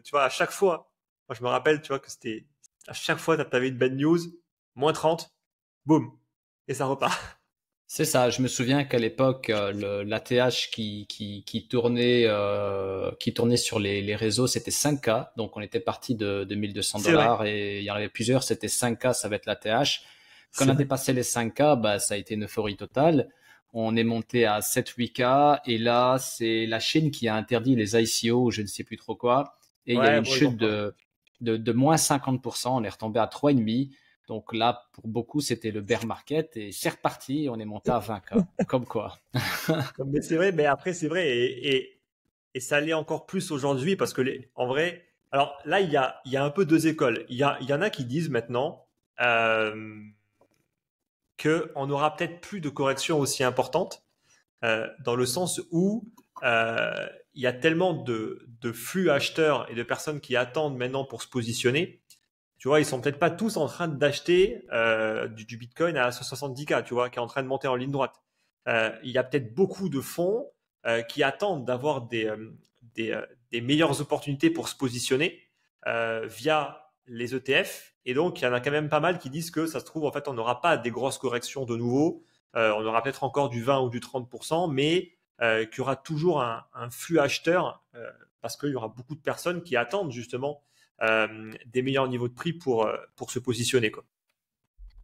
Speaker 1: tu vois, à chaque fois, moi je me rappelle, tu vois, que c'était à chaque fois tu avais une bad news, moins 30, boum, et ça repart.
Speaker 2: C'est ça. Je me souviens qu'à l'époque, l'ATH qui tournait sur les réseaux, c'était 5K. Donc, on était parti de 1200
Speaker 1: C'est vrai,
Speaker 2: dollars et il y en avait plusieurs. C'était 5K, ça va être l'ATH. Quand on
Speaker 1: c'est
Speaker 2: a
Speaker 1: vrai.
Speaker 2: dépassé les 5K, bah, ça a été une euphorie totale. On est monté à 7-8K et là, c'est la Chine qui a interdit les ICO ou je ne sais plus trop quoi. Et il y a eu
Speaker 1: Ouais,
Speaker 2: une
Speaker 1: bon, ils ont
Speaker 2: chute
Speaker 1: pas.
Speaker 2: de moins 50%. On est retombé à 3,5. Donc là, pour beaucoup, c'était le bear market et c'est reparti. On est monté à 20K. Comme quoi.
Speaker 1: Mais c'est vrai, mais après c'est vrai, et ça l'est encore plus aujourd'hui parce que en vrai, alors là il y a un peu deux écoles. Il y en a qui disent maintenant euh, qu'on n'aura peut-être plus de corrections aussi importantes dans le sens où il y a tellement de flux acheteurs et de personnes qui attendent maintenant pour se positionner. Tu vois, ils sont peut-être pas tous en train d'acheter du Bitcoin à 70K, tu vois, qui est en train de monter en ligne droite. Il y a peut-être beaucoup de fonds qui attendent d'avoir des, euh, des meilleures opportunités pour se positionner via les ETF. Et donc, il y en a quand même pas mal qui disent que ça se trouve, en fait, on n'aura pas des grosses corrections de nouveau. On aura peut-être encore du 20 ou du 30%, mais qu'il y aura toujours un flux acheteur parce qu'il y aura beaucoup de personnes qui attendent justement des meilleurs niveaux de prix pour se positionner, quoi.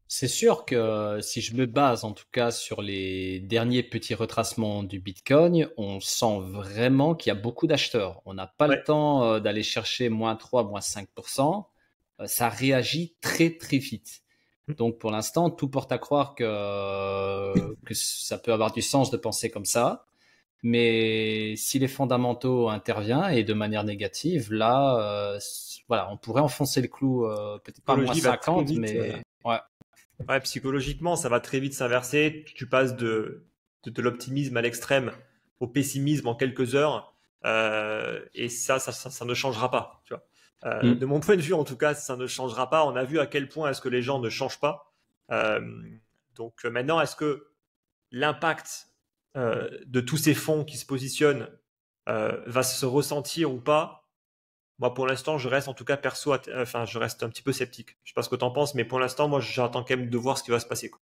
Speaker 2: C'est sûr que si je me base en tout cas sur les derniers petits retracements du Bitcoin, on sent vraiment qu'il y a beaucoup d'acheteurs. On n'a pas le
Speaker 1: Ouais,
Speaker 2: temps d'aller chercher moins 3, moins 5%. Ça réagit très très vite. Donc pour l'instant, tout porte à croire que ça peut avoir du sens de penser comme ça. Mais si les fondamentaux interviennent et de manière négative, là, voilà, on pourrait enfoncer le clou, peut-être pas à moins
Speaker 1: psychologie va très
Speaker 2: 50,
Speaker 1: vite.
Speaker 2: mais ouais.
Speaker 1: Ouais, psychologiquement, ça va très vite s'inverser. Tu passes de l'optimisme à l'extrême au pessimisme en quelques heures. Et ça ne changera pas. Tu vois. De
Speaker 2: Hmm.
Speaker 1: mon point de vue, en tout cas, ça ne changera pas. On a vu à quel point est-ce que les gens ne changent pas. Euh, donc maintenant, est-ce que l'impact de tous ces fonds qui se positionnent va se ressentir ou pas? Moi, pour l'instant, je reste en tout cas perso, enfin, je reste un petit peu sceptique. Je sais pas ce que tu en penses, mais pour l'instant, moi, j'attends quand même de voir ce qui va se passer, quoi.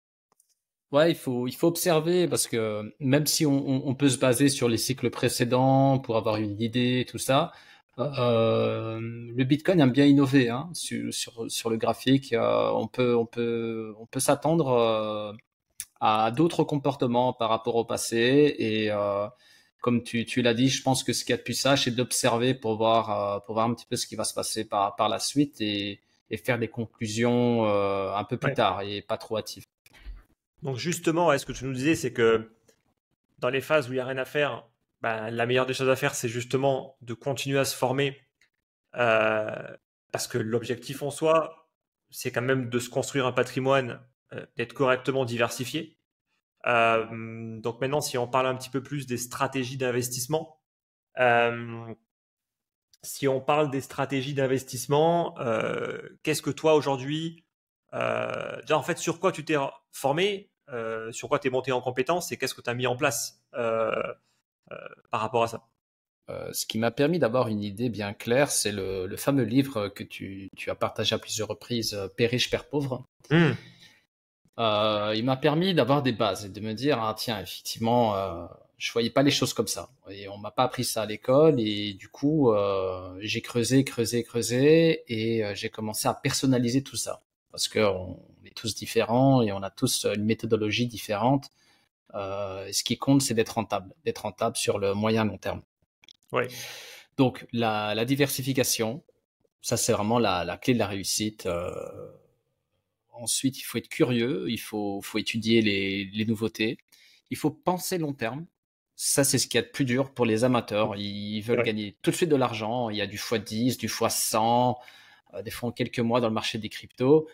Speaker 2: Ouais, il faut observer parce que même si on peut se baser sur les cycles précédents pour avoir une idée, tout ça, le Bitcoin aime bien innover hein, sur le graphique. On peut s'attendre à d'autres comportements par rapport au passé et comme tu l'as dit, je pense que ce qu'il y a de plus sage, c'est d'observer pour voir un petit peu ce qui va se passer par la suite et faire des conclusions un peu plus
Speaker 1: Ouais.
Speaker 2: tard et pas trop hâtives.
Speaker 1: Donc justement, ce que tu nous disais, c'est que dans les phases où il n'y a rien à faire, ben, la meilleure des choses à faire, c'est justement de continuer à se former. euh, Parce que l'objectif en soi, c'est quand même de se construire un patrimoine, d'être correctement diversifié. Donc maintenant, si on parle un petit peu plus des stratégies d'investissement, euh, si on parle des stratégies d'investissement, qu'est-ce que toi aujourd'hui, déjà en fait, sur quoi tu t'es formé, sur quoi tu es monté en compétence et qu'est-ce que tu as mis en place par rapport à ça?
Speaker 2: Ce qui m'a permis d'avoir une idée bien claire, c'est le fameux livre que tu as partagé à plusieurs reprises, Père riche, Père pauvre.
Speaker 1: Hmm.
Speaker 2: Il m'a permis d'avoir des bases et de me dire, ah tiens, effectivement, je voyais pas les choses comme ça. Et on m'a pas appris ça à l'école. Et du coup, j'ai creusé et j'ai commencé à personnaliser tout ça. Parce qu'on est tous différents et on a tous une méthodologie différente. Ce qui compte, c'est d'être rentable sur le moyen long terme.
Speaker 1: Ouais.
Speaker 2: Donc, la diversification, ça, c'est vraiment la clé de la réussite. Ensuite, il faut être curieux, il faut étudier les nouveautés. Il faut penser long terme. Ça, c'est ce qu'il y a de plus dur pour les amateurs. Ils veulent
Speaker 1: Ouais.
Speaker 2: gagner tout de suite de l'argent. Il y a du x10, du x100, des fois en quelques mois dans le marché des cryptos.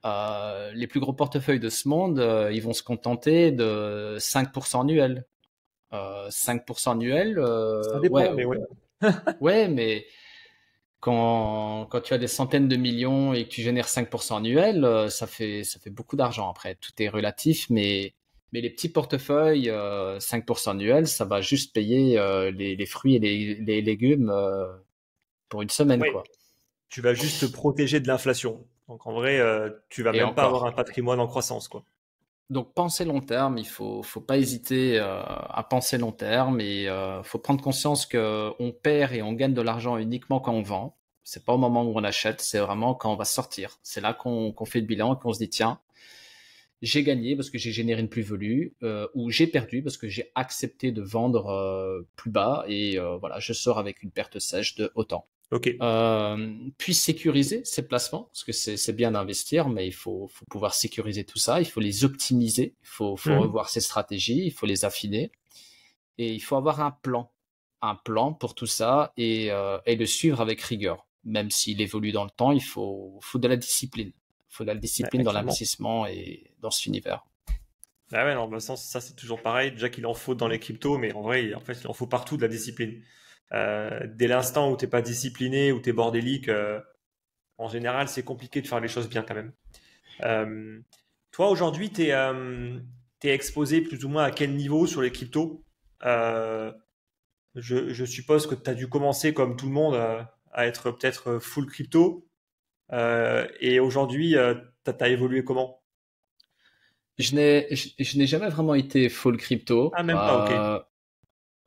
Speaker 2: Les plus gros portefeuilles de ce monde, ils vont se contenter de 5% annuel. 5% annuel,
Speaker 1: Ça
Speaker 2: ouais,
Speaker 1: dépend, mais ouais.
Speaker 2: ouais, mais quand tu as des centaines de millions et que tu génères 5% annuel, ça fait beaucoup d'argent. Après, tout est relatif, mais les petits portefeuilles, 5% annuel, ça va juste payer les fruits et les légumes pour une semaine,
Speaker 1: Ouais.
Speaker 2: quoi.
Speaker 1: Tu vas juste te protéger de l'inflation. Donc en vrai, tu vas
Speaker 2: Et
Speaker 1: même pas avoir
Speaker 2: encore.
Speaker 1: un patrimoine en croissance, quoi.
Speaker 2: Donc, penser long terme, il faut pas hésiter à penser long terme et faut prendre conscience que on perd et on gagne de l'argent uniquement quand on vend. C'est pas au moment où on achète, c'est vraiment quand on va sortir. C'est là qu'on fait le bilan et qu'on se dit tiens, j'ai gagné parce que j'ai généré une plus-value ou j'ai perdu parce que j'ai accepté de vendre plus bas et voilà, je sors avec une perte sèche de autant.
Speaker 1: Ok.
Speaker 2: Puis sécuriser ses placements, parce que c'est bien d'investir, mais il faut pouvoir sécuriser tout ça, il faut les optimiser, il faut
Speaker 1: Mhm.
Speaker 2: revoir ses stratégies, il faut les affiner, et il faut avoir un plan pour tout ça et le suivre avec rigueur. Même s'il évolue dans le temps, il faut de la discipline. Il faut de la discipline
Speaker 1: Ouais,
Speaker 2: dans
Speaker 1: clairement.
Speaker 2: l'investissement et dans cet univers.
Speaker 1: Ah ouais, non, bah, ça c'est toujours pareil. Déjà qu'il en faut dans les cryptos, mais en vrai, en fait, il en faut partout de la discipline. Dès l'instant où t'es pas discipliné, où t'es bordélique, en général, c'est compliqué de faire les choses bien quand même. Euh, Toi, aujourd'hui, t'es exposé plus ou moins à quel niveau sur les cryptos? Euh, je suppose que tu as dû commencer comme tout le monde à être peut-être full crypto. Et aujourd'hui, t'as évolué comment?
Speaker 2: Je n'ai jamais vraiment été full
Speaker 1: Ah,
Speaker 2: crypto.
Speaker 1: même pas, ok.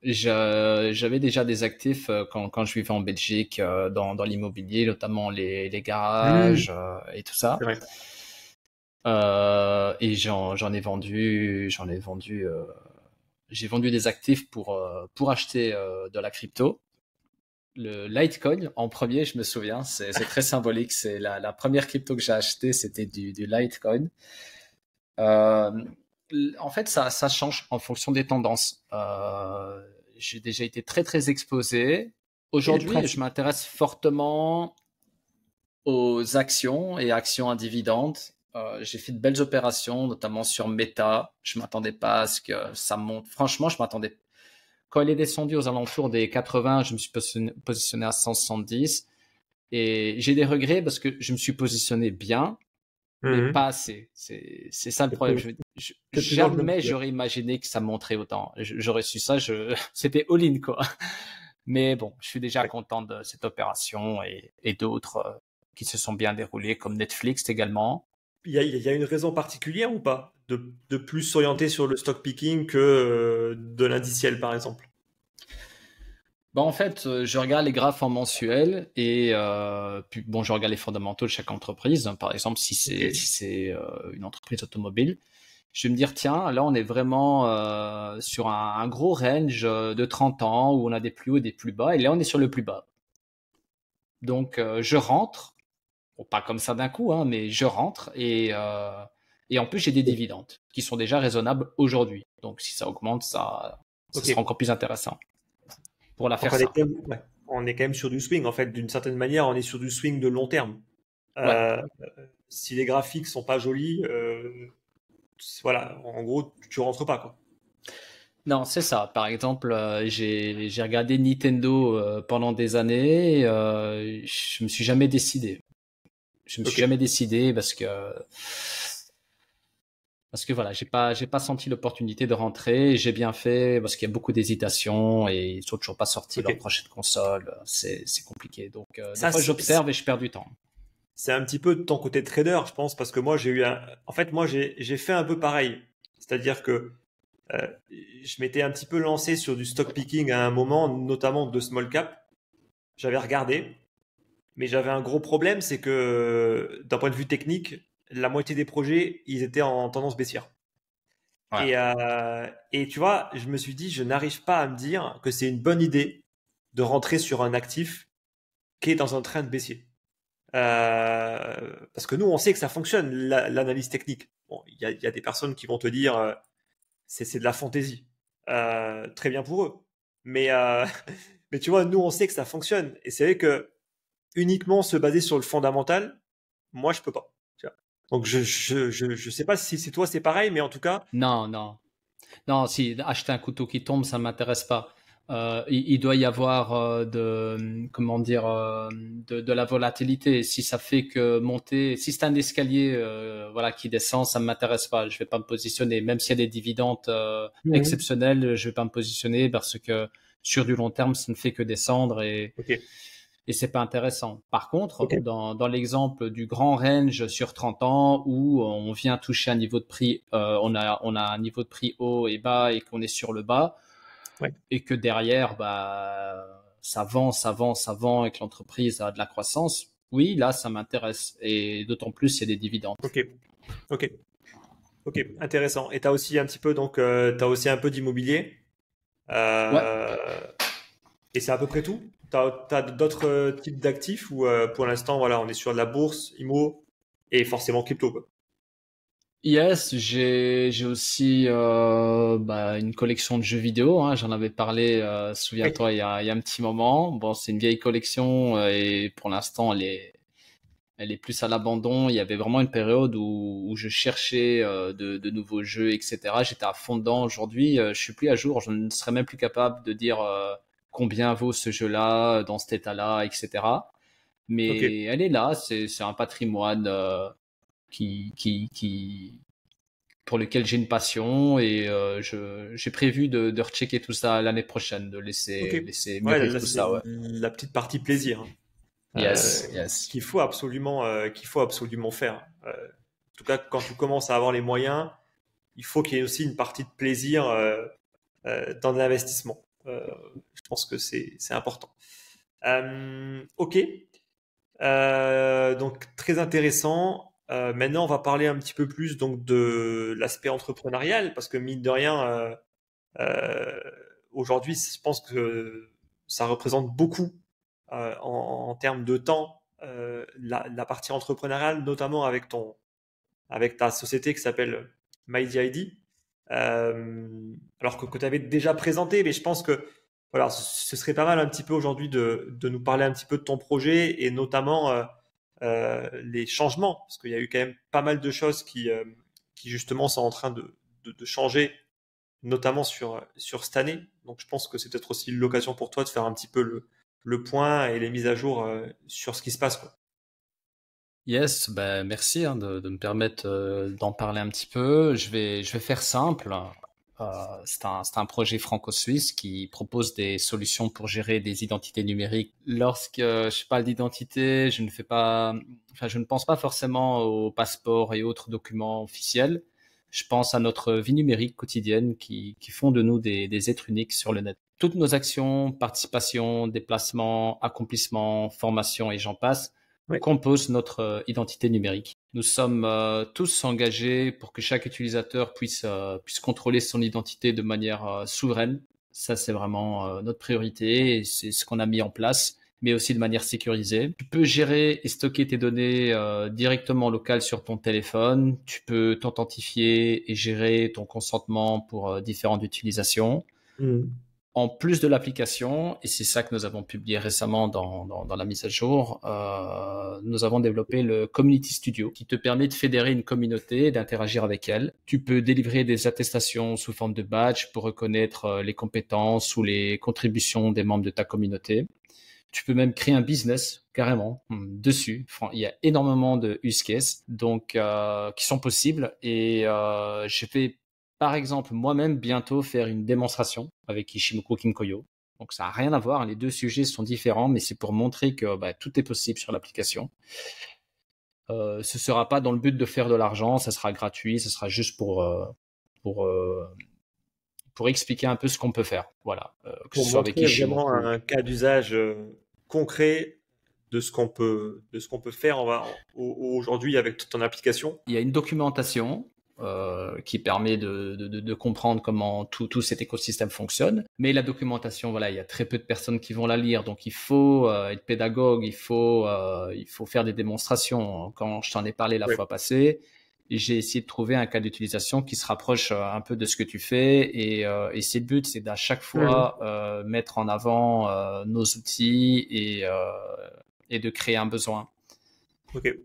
Speaker 2: J'avais déjà des actifs quand je vivais en Belgique dans l'immobilier, notamment les
Speaker 1: Hmm,
Speaker 2: garages et tout ça.
Speaker 1: c'est vrai.
Speaker 2: Et j'ai vendu des actifs pour acheter de la crypto. Le Litecoin en premier, je me souviens, c'est très symbolique. C'est la première crypto que j'ai acheté, c'était du Litecoin. Euh, En fait, ça change en fonction des tendances. J'ai déjà été très très exposé.
Speaker 1: Et le
Speaker 2: Aujourd'hui, je
Speaker 1: principe.
Speaker 2: m'intéresse fortement aux actions et actions à dividendes. J'ai fait de belles opérations, notamment sur Meta. Je m'attendais pas à ce que ça monte. Franchement, je m'attendais. Quand il est descendu aux alentours des 80, je me suis positionné à 170. Et j'ai des regrets parce que je me suis positionné bien, mais
Speaker 1: Mhm.
Speaker 2: pas assez. C'est ça le
Speaker 1: C'est
Speaker 2: problème.
Speaker 1: plus, c'est plus dans le même
Speaker 2: Jamais
Speaker 1: pied.
Speaker 2: j'aurais imaginé que ça monterait autant. J'aurais su ça, c'était all-in, quoi. Mais bon, je suis déjà
Speaker 1: Ouais.
Speaker 2: content de cette opération et d'autres qui se sont bien déroulées, comme Netflix également.
Speaker 1: Il y a une raison particulière ou pas de plus s'orienter sur le stock picking que de l'indiciel, par exemple?
Speaker 2: Bah, en fait, je regarde les graphes en mensuel et puis bon, je regarde les fondamentaux de chaque entreprise. Par exemple, si
Speaker 1: Ok.
Speaker 2: c'est une entreprise automobile, je vais me dire, tiens, là, on est vraiment sur un gros range de 30 ans où on a des plus hauts et des plus bas. Et là, on est sur le plus bas. Donc, je rentre Bon, pas comme ça d'un coup, hein, mais je rentre et en plus, j'ai des dividendes qui sont déjà raisonnables aujourd'hui. Donc, si ça augmente, ça
Speaker 1: Ok.
Speaker 2: sera encore plus intéressant pour la
Speaker 1: Donc
Speaker 2: faire simple.
Speaker 1: ouais, on est quand même sur du swing. En fait, d'une certaine manière, on est sur du swing de long terme.
Speaker 2: Ouais.
Speaker 1: Euh, Si les graphiques sont pas jolis, voilà, en gros, tu rentres pas, quoi.
Speaker 2: Non, c'est ça. Par exemple, j'ai regardé Nintendo pendant des années. Je me suis jamais décidé. Je me suis
Speaker 1: Ok.
Speaker 2: jamais décidé parce que voilà, j'ai pas senti l'opportunité de rentrer. J'ai bien fait parce qu'il y a beaucoup d'hésitations et ils sont toujours pas sortis
Speaker 1: Ok.
Speaker 2: leur prochaine console. C'est compliqué. Donc des
Speaker 1: Ça,
Speaker 2: fois j'observe et je perds du temps.
Speaker 1: c'est un petit peu de ton côté trader, je pense, parce que moi, en fait, moi, j'ai fait un peu pareil. C'est-à-dire que euh, je m'étais un petit peu lancé sur du stock picking à un moment, notamment de small cap. J'avais regardé, mais j'avais un gros problème, c'est que d'un point de vue technique, la moitié des projets, ils étaient en tendance baissière.
Speaker 2: Ouais.
Speaker 1: Et tu vois, je me suis dit, je n'arrive pas à me dire que c'est une bonne idée de rentrer sur un actif qui est dans un train de baissier. Parce que nous, on sait que ça fonctionne, l'analyse technique. Bon, il y a des personnes qui vont te dire, c'est de la fantaisie. Très bien pour eux. Mais, mais tu vois, nous, on sait que ça fonctionne. Et c'est vrai que uniquement se baser sur le fondamental, moi, je peux pas. Tu vois. Donc, je sais pas si c'est toi, c'est pareil, mais en tout cas,
Speaker 2: Non, non. Non, si acheter un couteau qui tombe, ça m'intéresse pas. Il doit y avoir comment dire, de la volatilité. Si ça fait que monter, si c'est un escalier, voilà, qui descend, ça ne m'intéresse pas. Je vais pas me positionner, même s'il y a des dividendes
Speaker 1: Mhm.
Speaker 2: exceptionnels, je vais pas me positionner parce que sur du long terme, ça ne fait que descendre
Speaker 1: Ok,
Speaker 2: et c'est pas intéressant. Par contre,
Speaker 1: ok,
Speaker 2: dans l'exemple du grand range sur 30 ans où on vient toucher un niveau de prix, on a un niveau de prix haut et bas et qu'on est sur le bas
Speaker 1: ouais,
Speaker 2: et que derrière, bah, ça vend, ça vend, ça vend et que l'entreprise a de la croissance. Oui, là, ça m'intéresse et d'autant plus, c'est des dividendes.
Speaker 1: ok, ok, ok, intéressant. Et tu as aussi un petit peu, donc, tu as aussi un peu d'immobilier.
Speaker 2: Ouais.
Speaker 1: Euh, et c'est à peu près tout. Tu as, d'autres types d'actifs ou pour l'instant, voilà, on est sur de la bourse, IMO et forcément crypto, quoi.
Speaker 2: Yes, j'ai aussi bah, une collection de jeux vidéo. Hein, j'en avais parlé,
Speaker 1: Oui.
Speaker 2: souviens-toi, il y a un petit moment. Bon, c'est une vieille collection et pour l'instant, elle est plus à l'abandon. Il y avait vraiment une période où je cherchais de nouveaux jeux, etc. J'étais à fond dedans. Aujourd'hui, je suis plus à jour. Je ne serais même plus capable de dire combien vaut ce jeu-là dans cet état-là, etc.
Speaker 1: Ok,
Speaker 2: Mais elle est là. C'est un patrimoine qui pour lequel j'ai une passion et j'ai prévu de rechecker tout ça l'année prochaine, de
Speaker 1: ok.
Speaker 2: laisser
Speaker 1: Ouais,
Speaker 2: mûrir
Speaker 1: là,
Speaker 2: tout
Speaker 1: c'est
Speaker 2: ça. Ouais.
Speaker 1: la petite partie plaisir, hein,
Speaker 2: Yes, yes.
Speaker 1: qu'il faut absolument faire. En tout cas, quand tu commences à avoir les moyens, il faut qu'il y ait aussi une partie de plaisir dans l'investissement. Je pense que c'est important. Ok. Donc très intéressant. Maintenant, on va parler un petit peu plus donc de l'aspect entrepreneurial parce que mine de rien, euh, aujourd'hui, je pense que ça représente beaucoup en termes de temps la partie entrepreneuriale, notamment avec ta société qui s'appelle MyDID. Alors que tu avais déjà présenté, mais je pense que voilà, ce serait pas mal un petit peu aujourd'hui de nous parler un petit peu de ton projet et notamment les changements, parce qu'il y a eu quand même pas mal de choses qui justement sont en train de changer, notamment sur cette année. Donc je pense que c'est peut-être aussi l'occasion pour toi de faire un petit peu le point et les mises à jour sur ce qui se passe, quoi.
Speaker 2: Yes, ben merci hein, de me permettre d'en parler un petit peu. Je vais faire simple. C'est un projet franco-suisse qui propose des solutions pour gérer des identités numériques. Lorsque je parle d'identité, je ne pense pas forcément au passeport et autres documents officiels. Je pense à notre vie numérique quotidienne qui font de nous des êtres uniques sur le net. Toutes nos actions, participations, déplacements, accomplissements, formations et j'en passe
Speaker 1: Oui,
Speaker 2: composent notre identité numérique. Nous sommes tous engagés pour que chaque utilisateur puisse contrôler son identité de manière souveraine. Ça, c'est vraiment notre priorité et c'est ce qu'on a mis en place. mais aussi de manière sécurisée. Tu peux gérer et stocker tes données directement locales sur ton téléphone. Tu peux t'authentifier et gérer ton consentement pour différentes utilisations. En plus de l'application, et c'est ça que nous avons publié récemment dans la mise à jour, nous avons développé le Community Studio qui te permet de fédérer une communauté et d'interagir avec elle. Tu peux délivrer des attestations sous forme de badge pour reconnaître les compétences ou les contributions des membres de ta communauté. Tu peux même créer un business carrément dessus. Enfin, il y a énormément de use cases donc qui sont possibles et je vais par exemple moi-même bientôt faire une démonstration avec Ishimoku Kinkoyo. Donc ça n'a rien à voir, les deux sujets sont différents, mais c'est pour montrer que tout est possible sur l'application. Ce sera pas dans le but de faire de l'argent, ça sera gratuit, ça sera juste pour expliquer un peu ce qu'on peut faire. Voilà, que
Speaker 1: Pour
Speaker 2: ce soit avec
Speaker 1: montrer vraiment
Speaker 2: Ishimoku.
Speaker 1: un cas d'usage concret de ce qu'on peut faire aujourd'hui avec ton application.
Speaker 2: Il y a une documentation qui permet de comprendre comment tout cet écosystème fonctionne. Mais la documentation, voilà, il y a très peu de personnes qui vont la lire, donc il faut être pédagogue, il faut faire des démonstrations. Quand je t'en ai parlé la fois passée, j'ai essayé de trouver un cas d'utilisation qui se rapproche un peu de ce que tu fais et c'est le but, c'est d'à chaque fois mettre en avant nos outils et de créer un besoin.
Speaker 1: Ok.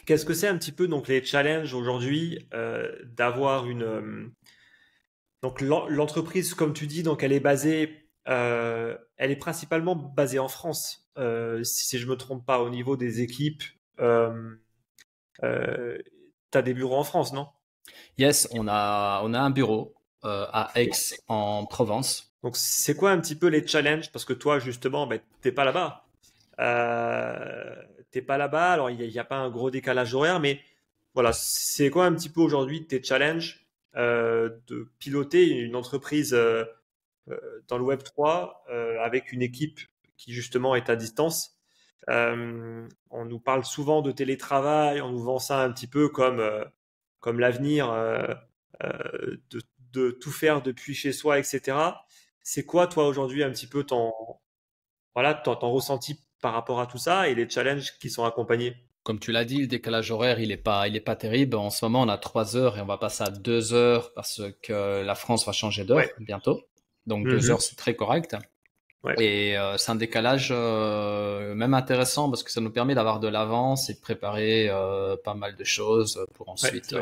Speaker 1: Qu'est-ce que c'est un petit peu donc les challenges aujourd'hui d'avoir une donc l'entreprise comme tu dis donc elle est basée elle est principalement basée en France si je me trompe pas au niveau des équipes t'as des bureaux en France non?
Speaker 2: Yes, on a un bureau à Aix en Provence.
Speaker 1: Donc c'est quoi un petit peu les challenges parce que toi justement t'es pas là-bas. T'es pas là-bas, alors il n'y a pas un gros décalage horaire, mais voilà, c'est quoi un petit peu aujourd'hui tes challenges de piloter une entreprise dans le Web 3 avec une équipe qui justement est à distance. On nous parle souvent de télétravail, on nous vend ça un petit peu comme l'avenir de tout faire depuis chez soi, etc. C'est quoi toi aujourd'hui un petit peu ton ressenti par rapport à tout ça et les challenges qui sont accompagnés?
Speaker 2: Comme tu l'as dit, le décalage horaire, il est pas terrible. En ce moment, on a 3 heures et on va passer à 2 heures parce que la France va changer d'heure
Speaker 1: Ouais.
Speaker 2: bientôt. Donc 2 heures, c'est très correct.
Speaker 1: Ouais.
Speaker 2: Et c'est un décalage même intéressant parce que ça nous permet d'avoir de l'avance et de préparer pas mal de choses pour ensuite,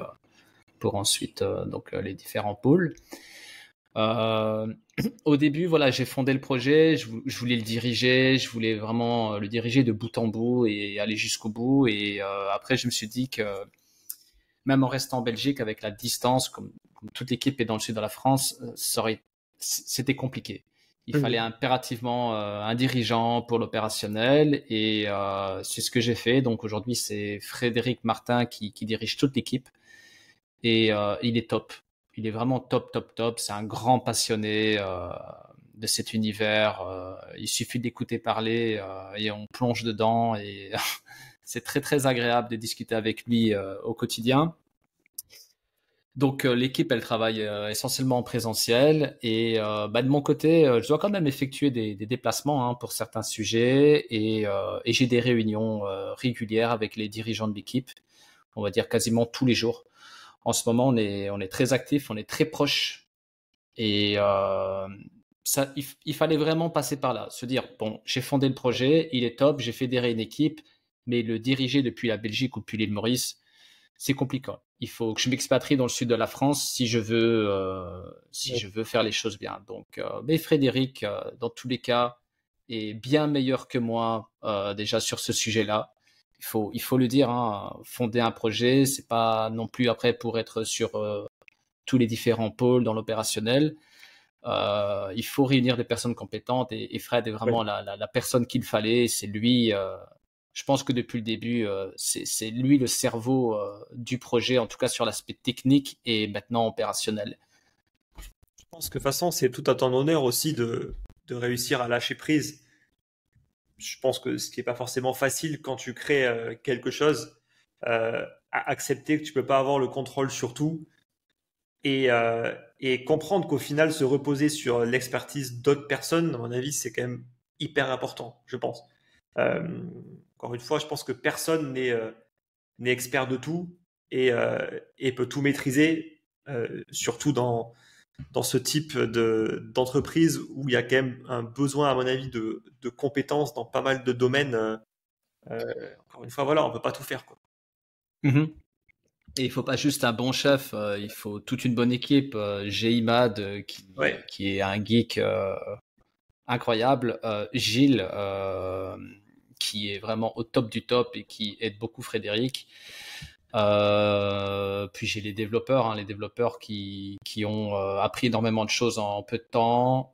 Speaker 2: donc les différents pôles. Au début, voilà, j'ai fondé le projet, je voulais le diriger, je voulais vraiment le diriger de bout en bout et aller jusqu'au bout. Et après, je me suis dit que même en restant en Belgique, avec la distance, comme toute l'équipe est dans le sud de la France, c'était compliqué. Il fallait impérativement un dirigeant pour l'opérationnel et c'est ce que j'ai fait. Donc aujourd'hui, c'est Frédéric Martin qui dirige toute l'équipe et il est top. Il est vraiment top, top, top. C'est un grand passionné de cet univers. Il suffit d'écouter parler et on plonge dedans et c'est très, très agréable de discuter avec lui au quotidien. Donc l'équipe, elle travaille essentiellement en présentiel et de mon côté, je dois quand même effectuer des déplacements pour certains sujets et j'ai des réunions régulières avec les dirigeants de l'équipe, on va dire quasiment tous les jours. En ce moment, on est très actifs, on est très proches et ça, il fallait vraiment passer par là, se dire bon, j'ai fondé le projet, il est top, j'ai fédéré une équipe, mais le diriger depuis la Belgique ou depuis l'île Maurice, c'est compliqué. Il faut que je m'expatrie dans le sud de la France si je veux faire les choses bien. Donc, mais Frédéric, dans tous les cas, est bien meilleur que moi déjà sur ce sujet-là. Il faut le dire, fonder un projet, c'est pas non plus après pour être sur tous les différents pôles dans l'opérationnel. Il faut réunir des personnes compétentes et Fred est vraiment la personne qu'il fallait. C'est lui. Je pense que depuis le début, c'est lui le cerveau du projet, en tout cas sur l'aspect technique et maintenant opérationnel.
Speaker 1: Je pense que de toute façon, c'est tout à ton honneur aussi de réussir à lâcher prise. Je pense que ce qui n'est pas forcément facile quand tu crées quelque chose, à accepter que tu peux pas avoir le contrôle sur tout et comprendre qu'au final, se reposer sur l'expertise d'autres personnes, à mon avis, c'est quand même hyper important, je pense. Euh, Encore une fois, je pense que personne n'est expert de tout et peut tout maîtriser, surtout dans ce type d'entreprise où il y a quand même un besoin, à mon avis, de compétences dans pas mal de domaines. Encore une fois, voilà, on peut pas tout faire, quoi.
Speaker 2: Mhm. Et il faut pas juste un bon chef, il faut toute une bonne équipe. J'ai Imad
Speaker 1: Ouais,
Speaker 2: qui est un geek incroyable. Gilles qui est vraiment au top du top et qui aide beaucoup Frédéric. Puis j'ai les développeurs, hein, les développeurs qui ont appris énormément de choses en peu de temps.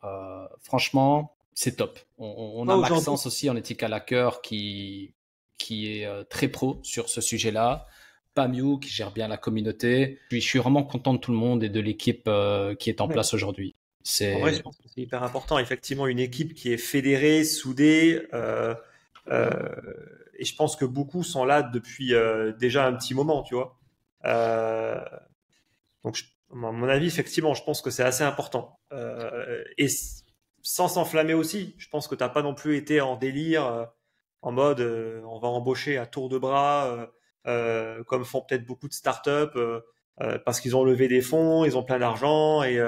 Speaker 2: Franchement, c'est top. On
Speaker 1: moi
Speaker 2: a
Speaker 1: aujourd'hui,
Speaker 2: Maxence aussi en ethical hacker qui est très pro sur ce sujet-là. Pamiou qui gère bien la communauté. Puis je suis vraiment content de tout le monde et de l'équipe qui est en
Speaker 1: ouais.
Speaker 2: place aujourd'hui.
Speaker 1: En vrai, je
Speaker 2: C'est
Speaker 1: pense que c'est hyper important. Effectivement, une équipe qui est fédérée, soudée, euh, et je pense que beaucoup sont là depuis déjà un petit moment, tu vois. Euh, donc, à mon avis, effectivement, je pense que c'est assez important. Sans s'enflammer aussi, je pense que tu n'as pas non plus été en délire, en mode on va embaucher à tour de bras, comme font peut-être beaucoup de startups, parce qu'ils ont levé des fonds, ils ont plein d'argent, et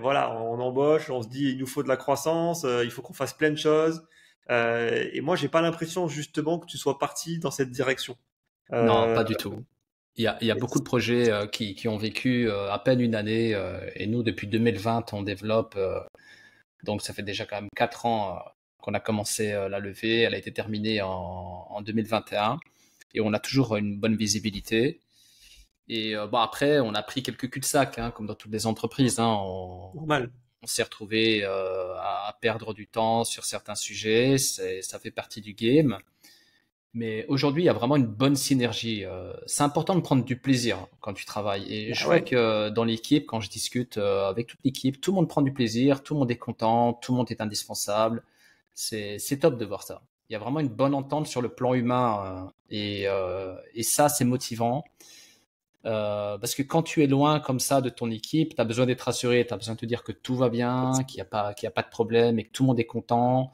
Speaker 1: voilà, on embauche, on se dit il nous faut de la croissance, il faut qu'on fasse plein de choses. Et moi, j'ai pas l'impression justement que tu sois parti dans cette direction.
Speaker 2: Non,
Speaker 1: Euh,
Speaker 2: pas du tout. Il y a beaucoup de projets qui ont vécu à peine une année et nous, depuis 2020, on développe. Donc, ça fait déjà quand même 4 ans qu'on a commencé la levée. Elle a été terminée en 2021 et on a toujours une bonne visibilité. Et bon, après, on a pris quelques cul-de-sac, hein, comme dans toutes les entreprises. Hein.
Speaker 1: Normal.
Speaker 2: On s'est retrouvé à perdre du temps sur certains sujets. Ça fait partie du game. Mais aujourd'hui, il y a vraiment une bonne synergie. C'est important de prendre du plaisir quand tu travailles. Et je
Speaker 1: Bah
Speaker 2: vois
Speaker 1: ouais.
Speaker 2: que dans l'équipe, quand je discute avec toute l'équipe, tout le monde prend du plaisir, tout le monde est content, tout le monde est indispensable. C'est top de voir ça. Il y a vraiment une bonne entente sur le plan humain et ça, c'est motivant. Parce que quand tu es loin comme ça de ton équipe, tu as besoin d'être rassuré, tu as besoin de te dire que tout va bien, qu'il y a pas de problème et que tout le monde est content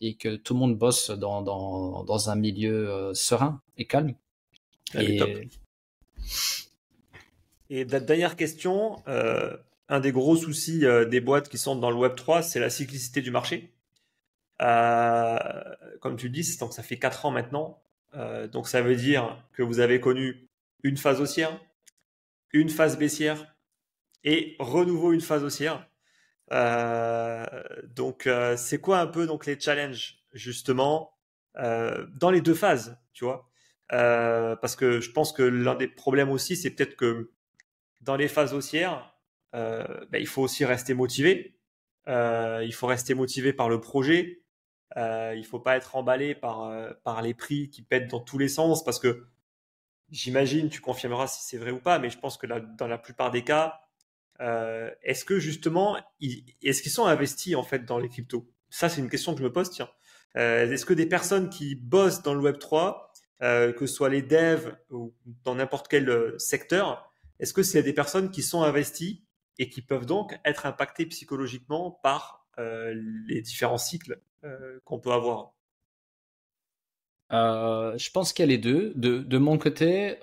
Speaker 2: et que tout le monde bosse dans un milieu serein et calme.
Speaker 1: Allez, top.
Speaker 2: Et
Speaker 1: Et la dernière question, un des gros soucis des boîtes qui sont dans le Web3, c'est la cyclicité du marché. Euh, Comme tu dis, donc ça fait 4 ans maintenant. Donc ça veut dire que vous avez connu une phase haussière, une phase baissière et renouveau une phase haussière. Euh, c'est quoi un peu donc les challenges justement dans les deux phases, tu vois? Parce que je pense que l'un des problèmes aussi, c'est peut-être que dans les phases haussières, il faut aussi rester motivé. Il faut rester motivé par le projet. Il faut pas être emballé par les prix qui pètent dans tous les sens parce que j'imagine, tu confirmeras si c'est vrai ou pas, mais je pense que dans la plupart des cas, est-ce que justement, est-ce qu'ils sont investis en fait dans les cryptos? Ça, c'est une question que je me pose, tiens. Est-ce que des personnes qui bossent dans le Web3, que ce soit les devs ou dans n'importe quel secteur, est-ce que c'est des personnes qui sont investies et qui peuvent donc être impactées psychologiquement par les différents cycles qu'on peut avoir?
Speaker 2: je pense qu'il y a les deux. De mon côté,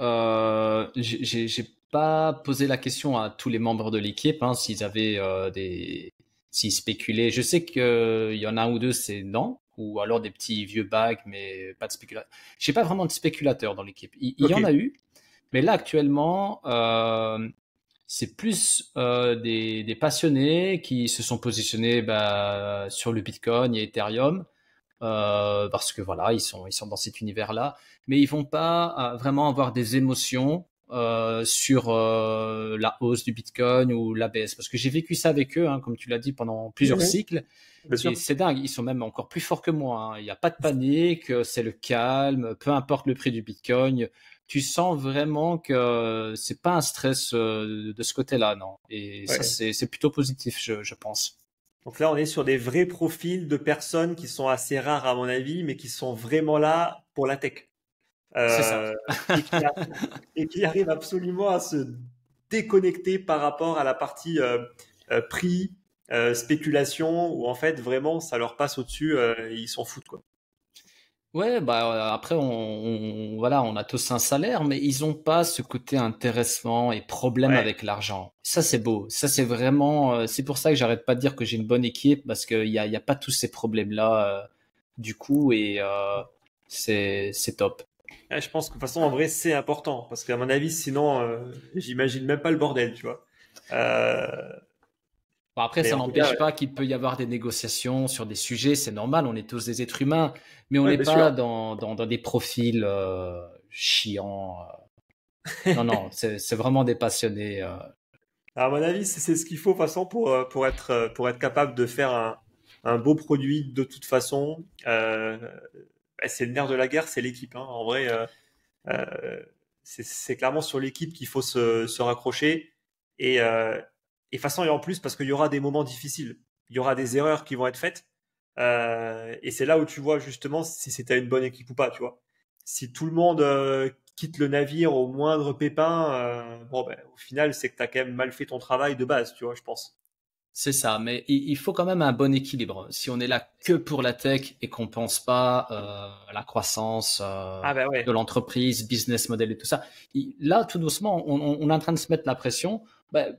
Speaker 2: j'ai pas posé la question à tous les membres de l'équipe hein, s'ils avaient s'ils spéculaient. Je sais qu'il y en a un ou deux, c'est non, ou alors des petits vieux bags, mais pas de spéculateurs. J'ai pas vraiment de spéculateurs dans l'équipe. Il y
Speaker 1: Ok,
Speaker 2: en a eu, mais là actuellement, c'est plus des passionnés qui se sont positionnés bah, sur le Bitcoin et Ethereum parce que voilà, ils sont dans cet univers-là, mais ils vont pas vraiment avoir des émotions sur la hausse du Bitcoin ou la baisse, parce que j'ai vécu ça avec eux, hein, comme tu l'as dit, pendant plusieurs
Speaker 1: ouais,
Speaker 2: cycles,
Speaker 1: bien
Speaker 2: et
Speaker 1: sûr.
Speaker 2: c'est dingue, ils sont même encore plus forts que moi. Hein. Il n'y a pas de panique, c'est le calme, peu importe le prix du Bitcoin. Tu sens vraiment que c'est pas un stress de ce côté-là, non. Et ça,
Speaker 1: Ouais.
Speaker 2: c'est plutôt positif, je pense.
Speaker 1: Donc là, on est sur des vrais profils de personnes qui sont assez rares à mon avis, mais qui sont vraiment là pour la tech.
Speaker 2: C'est ça.
Speaker 1: Euh, et qui arrivent absolument déconnectés par rapport à la partie prix, spéculation, où en fait vraiment ça leur passe au-dessus, et ils s'en foutent quoi.
Speaker 2: Ouais, bah après voilà, on a tous un salaire, mais ils ont pas ce côté intéressement et problème
Speaker 1: Ouais,
Speaker 2: avec l'argent. Ça c'est beau, ça c'est vraiment, c'est pour ça que j'arrête pas de dire que j'ai une bonne équipe parce qu'il y a pas tous ces problèmes-là du coup et c'est top.
Speaker 1: ouais, je pense que de toute façon en vrai c'est important parce qu'à mon avis sinon j'imagine même pas le bordel, tu vois. Euh,
Speaker 2: Bon, après,
Speaker 1: mais
Speaker 2: ça
Speaker 1: en tout cas,
Speaker 2: n'empêche pas qu'il peut y avoir des négociations sur des sujets, c'est normal, on est tous des êtres humains, mais on
Speaker 1: ouais,
Speaker 2: n'est
Speaker 1: bien sûr.
Speaker 2: pas dans des profils chiants. Non, non, c'est vraiment des passionnés.
Speaker 1: À mon avis, c'est ce qu'il faut de toute façon pour être capable de faire un beau produit de toute façon. Bah, c'est le nerf de la guerre, c'est l'équipe, hein. En vrai, euh, c'est clairement sur l'équipe qu'il faut se raccrocher. Et de toute façon, et en plus, parce qu'il y aura des moments difficiles, il y aura des erreurs qui vont être faites. Et c'est là où tu vois justement si c'était une bonne équipe ou pas, tu vois. Si tout le monde quitte le navire au moindre pépin, bon, ben, au final, c'est que tu as quand même mal fait ton travail de base, tu vois, je pense.
Speaker 2: C'est ça, mais il faut quand même un bon équilibre. Si on est là que pour la tech et qu'on pense pas à la croissance
Speaker 1: Ah ben
Speaker 2: de
Speaker 1: ouais,
Speaker 2: l'entreprise, business model et tout ça, là, tout doucement, on est en train de se mettre la pression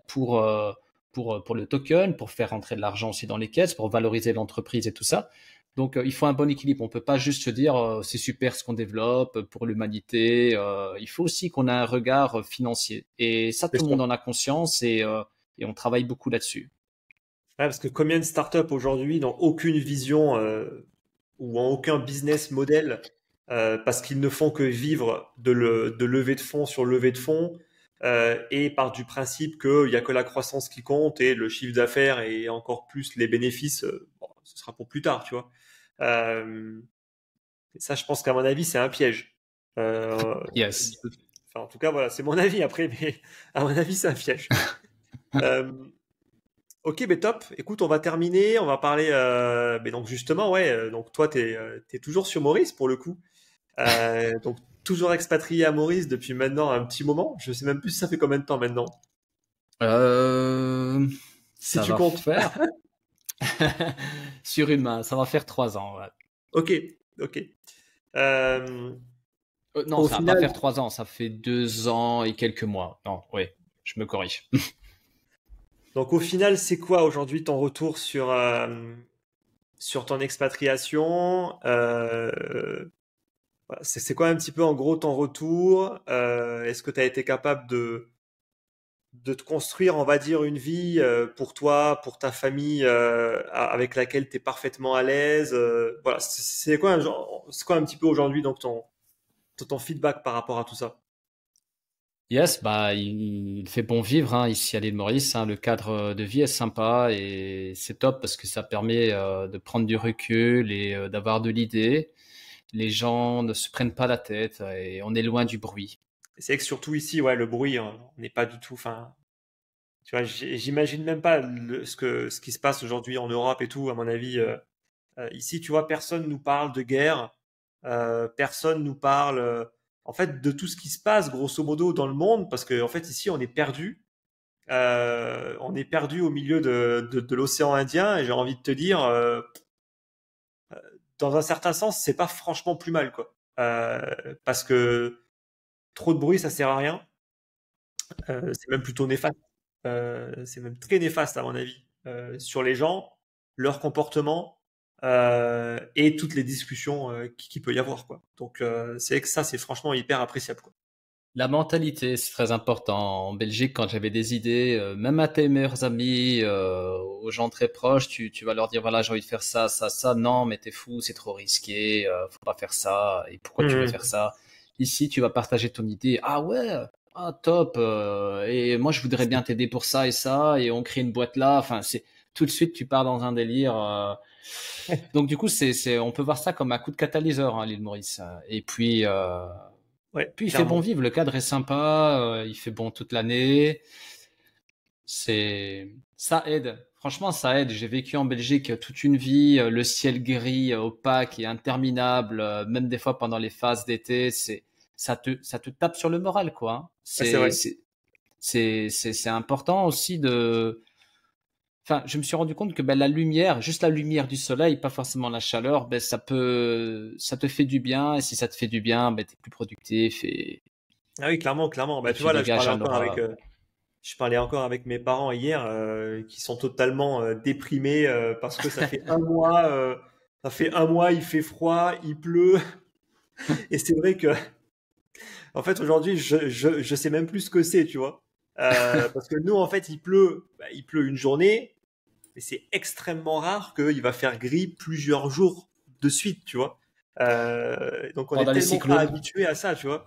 Speaker 2: pour le token, pour faire rentrer de l'argent aussi dans les caisses, pour valoriser l'entreprise et tout ça. Donc, il faut un bon équilibre. On peut pas juste se dire c'est super ce qu'on développe pour l'humanité. Il faut aussi qu'on ait un regard financier. Et ça,
Speaker 1: c'est
Speaker 2: tout le monde
Speaker 1: sûr.
Speaker 2: en a conscience et on travaille beaucoup là-dessus.
Speaker 1: Ouais, parce que combien de startups aujourd'hui n'ont aucune vision ou ont aucun business model parce qu'ils ne font que vivre de levée de fonds sur levée de fonds et part du principe qu'il n'y a que la croissance qui compte et le chiffre d'affaires et encore plus les bénéfices, bon, ce sera pour plus tard, tu vois. Et ça, je pense qu'à mon avis, c'est un piège. Euh,
Speaker 2: Yes.
Speaker 1: enfin, en tout cas, voilà, c'est mon avis après, mais à mon avis, c'est un piège. Euh, Ok, ben top. Écoute, on va terminer. On va parler. Mais donc justement, ouais. Donc toi, t'es toujours sur Maurice pour le coup. Donc toujours expatrié à Maurice depuis maintenant un petit moment. Je sais même plus si ça fait combien de temps maintenant.
Speaker 2: Euh,
Speaker 1: Si
Speaker 2: Ça
Speaker 1: tu
Speaker 2: va
Speaker 1: comptes.
Speaker 2: faire sur une main, ça va faire 3 ans. Ouais.
Speaker 1: Ok, ok. Euh,
Speaker 2: Non,
Speaker 1: Au
Speaker 2: ça va pas
Speaker 1: final,
Speaker 2: faire 3 ans, ça fait 2 ans et quelques mois. Non, oui, je me corrige.
Speaker 1: donc au final, c'est quoi aujourd'hui ton retour sur ton expatriation? Voilà, c'est quoi un petit peu en gros ton retour? Est-ce que tu as été capable de te construire, on va dire, une vie pour toi, pour ta famille, avec laquelle tu es parfaitement à l'aise. Voilà, c'est quoi, c'est quoi un petit peu aujourd'hui donc ton feedback par rapport à tout ça?
Speaker 2: Yes, bah il fait bon vivre hein, ici à l'île Maurice. Hein. Le cadre de vie est sympa et c'est top parce que ça permet de prendre du recul et d'avoir de l'idée. Les gens ne se prennent pas la tête et on est loin du bruit.
Speaker 1: C'est vrai que surtout ici, ouais, le bruit, on n'est pas du tout. Enfin, tu vois, j'imagine même pas ce qui se passe aujourd'hui en Europe et tout. À mon avis, ici, tu vois, personne nous parle de guerre, personne nous parle, en fait, de tout ce qui se passe grosso modo dans le monde, parce que en fait, ici, on est perdu. On est perdu au milieu de l'océan Indien et j'ai envie de te dire, dans un certain sens, c'est pas franchement plus mal, quoi. Parce que trop de bruit, ça sert à rien. C'est même plutôt néfaste. C'est même très néfaste à mon avis sur les gens, leur comportement et toutes les discussions qui peut y avoir, quoi. Donc c'est vrai que ça, c'est franchement hyper appréciable, quoi.
Speaker 2: La mentalité, c'est très important. En Belgique, quand j'avais des idées, même à tes meilleurs amis, aux gens très proches, tu vas leur dire, voilà, j'ai envie de faire ça, ça, ça. Non, mais t'es fou, c'est trop risqué, faut pas faire ça. Et pourquoi tu veux
Speaker 1: Mhm.
Speaker 2: faire ça? Ici, tu vas partager ton idée. Ah ouais, ah top. Et moi, je voudrais bien t'aider pour ça et ça. Et on crée une boîte là. Enfin, c'est tout de suite, tu pars dans un délire. Donc du coup, on peut voir ça comme un coup de catalyseur, hein, l'île Maurice. Et
Speaker 1: Ouais,
Speaker 2: puis il fait bon
Speaker 1: clairement.
Speaker 2: vivre, le cadre est sympa, il fait bon toute l'année. Ça aide. Franchement, ça aide. J'ai vécu en Belgique toute une vie, le ciel gris, opaque et interminable, même des fois pendant les phases d'été, ça te tape sur le moral, quoi. Hein.
Speaker 1: Ouais, c'est vrai.
Speaker 2: C'est important aussi de. Enfin, je me suis rendu compte que la lumière, juste la lumière du soleil, pas forcément la chaleur, ça te fait du bien. Et si ça te fait du bien, t'es plus productif
Speaker 1: Ah oui, clairement, clairement.
Speaker 2: et
Speaker 1: Tu
Speaker 2: tu
Speaker 1: vois, là,
Speaker 2: dégages un aura.
Speaker 1: je parlais encore avec mes parents hier, qui sont totalement déprimés parce que ça fait un mois, il fait froid, il pleut, et c'est vrai que, en fait, aujourd'hui, je sais même plus ce que c'est, tu vois. Parce que nous, en fait, il pleut une journée, mais c'est extrêmement rare qu'il va faire gris plusieurs jours de suite, tu vois. Donc, on est
Speaker 2: Pendant les
Speaker 1: tellement pas
Speaker 2: cyclones.
Speaker 1: habitué à ça, tu vois.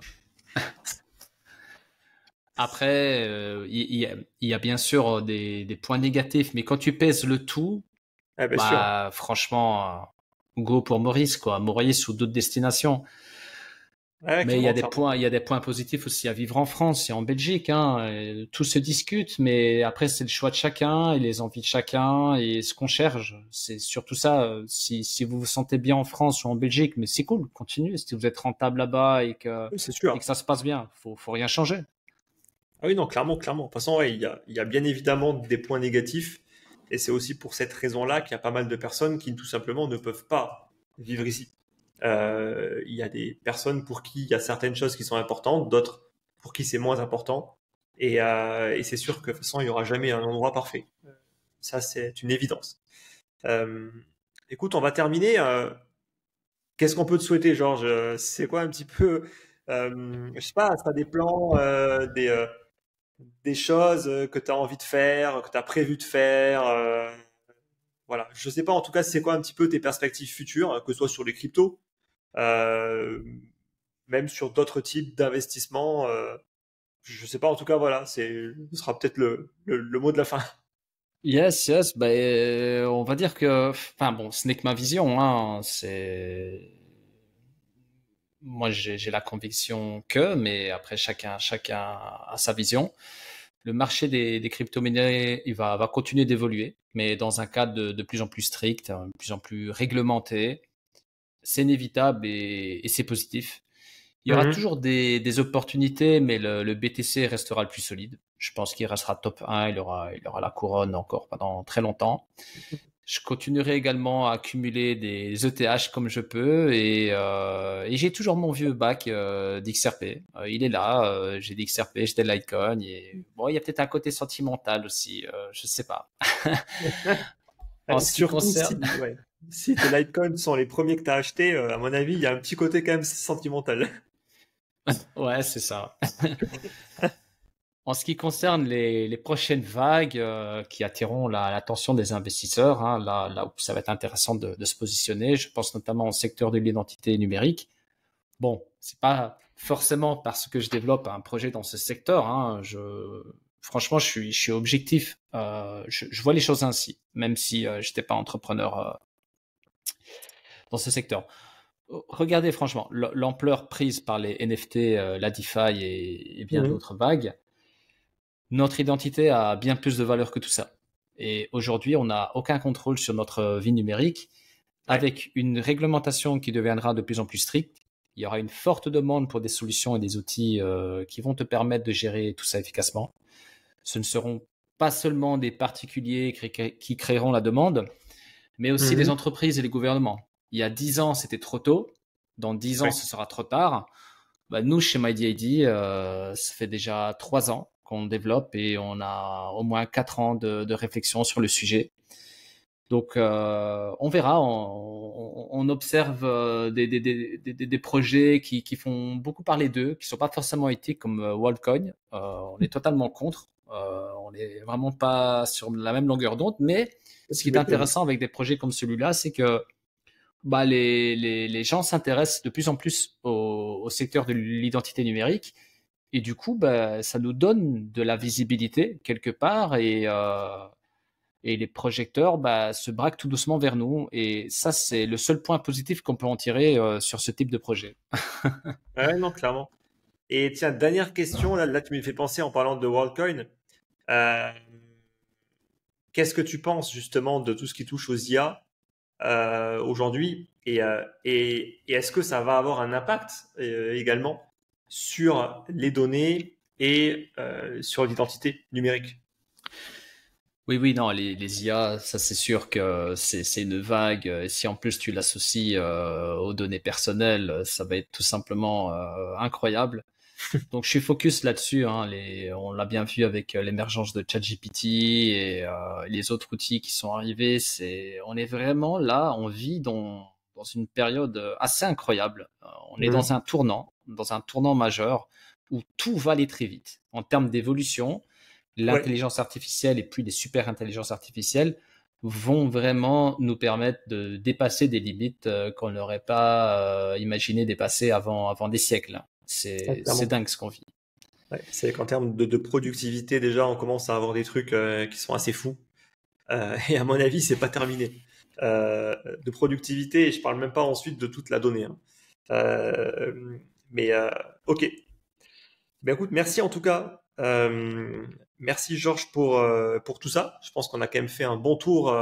Speaker 2: Après, il y a bien sûr des points négatifs, mais quand tu pèses le tout,
Speaker 1: Ah, bien sûr.
Speaker 2: franchement, go pour Maurice, quoi. Maurice ou d'autres destinations.
Speaker 1: Ouais,
Speaker 2: Mais
Speaker 1: clairement, clairement.
Speaker 2: il y a des points positifs aussi à vivre en France et en Belgique, hein. Tout se discute, mais après, c'est le choix de chacun et les envies de chacun et ce qu'on cherche. C'est surtout ça. Si vous vous sentez bien en France ou en Belgique, mais c'est cool, continuez. Si vous êtes rentable là-bas
Speaker 1: Oui, c'est
Speaker 2: et
Speaker 1: sûr.
Speaker 2: que ça se passe bien, faut rien changer.
Speaker 1: Ah oui, non, clairement, clairement. De toute façon, ouais, il y a bien évidemment des points négatifs. Et c'est aussi pour cette raison-là qu'il y a pas mal de personnes qui, tout simplement, ne peuvent pas vivre ici. Il y a des personnes pour qui il y a certaines choses qui sont importantes, d'autres pour qui c'est moins important. Et c'est sûr que, de toute façon, il n'y aura jamais un endroit parfait. Ça, c'est une évidence. Euh, Écoute, on va terminer. Qu'est-ce qu'on peut te souhaiter, Georges? C'est quoi un petit peu, je sais pas, ça des plans, des choses que tu as envie de faire, que tu as prévu de faire. Voilà. Je sais pas, en tout cas, c'est quoi un petit peu tes perspectives futures, que ce soit sur les cryptos, euh, même sur d'autres types d'investissements. Je sais pas, en tout cas, voilà, ce sera peut-être le mot de la fin.
Speaker 2: Yes, yes, on va dire que, enfin bon, ce n'est que ma vision, hein. Moi, j'ai la conviction mais après, chacun a sa vision. Le marché des crypto-monnaies, va continuer d'évoluer, mais dans un cadre de plus en plus strict, de plus en plus réglementé. C'est inévitable et c'est positif. Il y aura
Speaker 1: Mhm.
Speaker 2: toujours des opportunités, mais le BTC restera le plus solide. Je pense qu'il restera top 1, il aura la couronne encore pendant très longtemps. Je continuerai également à accumuler des ETH comme je peux et j'ai toujours mon vieux bac d'XRP. Il est là, j'ai des XRP, j'ai des Litecoin et bon, il y a peut-être un côté sentimental aussi, je sais pas. En ce qui
Speaker 1: Surtout
Speaker 2: concerne,
Speaker 1: si, ouais, si tes Litecoins sont les premiers que tu as achetés, à mon avis, il y a un petit côté quand même sentimental.
Speaker 2: ouais, c'est ça. En ce qui concerne les prochaines vagues qui attireront l'attention des investisseurs, hein, là où ça va être intéressant de se positionner, je pense notamment au secteur de l'identité numérique. Bon, c'est pas forcément parce que je développe un projet dans ce secteur, hein. Franchement, je suis objectif. Je vois les choses ainsi, même si je n'étais pas entrepreneur dans ce secteur. Regardez franchement l'ampleur prise par les NFT, la DeFi et bien
Speaker 1: Mhm.
Speaker 2: d'autres vagues. Notre identité a bien plus de valeur que tout ça. Et aujourd'hui, on n'a aucun contrôle sur notre vie numérique.
Speaker 1: Ouais.
Speaker 2: Avec une réglementation qui deviendra de plus en plus stricte, il y aura une forte demande pour des solutions et des outils qui vont te permettre de gérer tout ça efficacement. Ce ne seront pas seulement des particuliers qui créeront la demande, mais aussi des
Speaker 1: Mhm.
Speaker 2: entreprises et les gouvernements. Il y a 10 ans, c'était trop tôt. Dans 10 ans,
Speaker 1: Ouais.
Speaker 2: ce sera trop tard. Nous, chez MyDID, ça fait déjà 3 ans qu'on développe et on a au moins 4 ans de réflexion sur le sujet. Donc, on verra. On observe des projets qui font beaucoup parler d'eux, qui sont pas forcément éthiques comme WorldCoin. On est totalement contre. On n'est vraiment pas sur la même longueur d'onde. Mais ce qui
Speaker 1: Tu
Speaker 2: est
Speaker 1: m'étonnes.
Speaker 2: intéressant avec des projets comme celui-là, c'est que les gens s'intéressent de plus en plus au secteur de l'identité numérique. Et du coup, ça nous donne de la visibilité quelque part et les projecteurs se braquent tout doucement vers nous. Et ça, c'est le seul point positif qu'on peut en tirer sur ce type de projet.
Speaker 1: Ouais, non, clairement. Et tiens, dernière question, là tu me fais penser en parlant de WorldCoin. Euh, Qu'est-ce que tu penses justement de tout ce qui touche aux IA aujourd'hui et est-ce que ça va avoir un impact également sur les données et sur l'identité numérique.
Speaker 2: Oui, oui, non, les IA, ça c'est sûr que c'est une vague. Et si en plus tu l'associes aux données personnelles, ça va être tout simplement incroyable. Donc je suis focus là-dessus. Hein, on l'a bien vu avec l'émergence de ChatGPT et les autres outils qui sont arrivés. On est vraiment là, on vit dans une période assez incroyable. On est
Speaker 1: Mhm.
Speaker 2: dans un tournant majeur où tout va aller très vite en termes d'évolution.
Speaker 1: Ouais,
Speaker 2: L'intelligence artificielle et puis les super intelligences artificielles vont vraiment nous permettre de dépasser des limites qu'on n'aurait pas imaginé dépasser avant des siècles.
Speaker 1: ouais,
Speaker 2: C'est
Speaker 1: clairement.
Speaker 2: dingue ce qu'on vit.
Speaker 1: Ouais, c'est qu'en termes de productivité, déjà, on commence à avoir des trucs qui sont assez fous. Et à mon avis, c'est pas terminé. De productivité, et je parle même pas ensuite de toute la donnée. Hein. Euh, mais ok. Ben écoute, merci en tout cas. Merci Georges pour tout ça. Je pense qu'on a quand même fait un bon tour.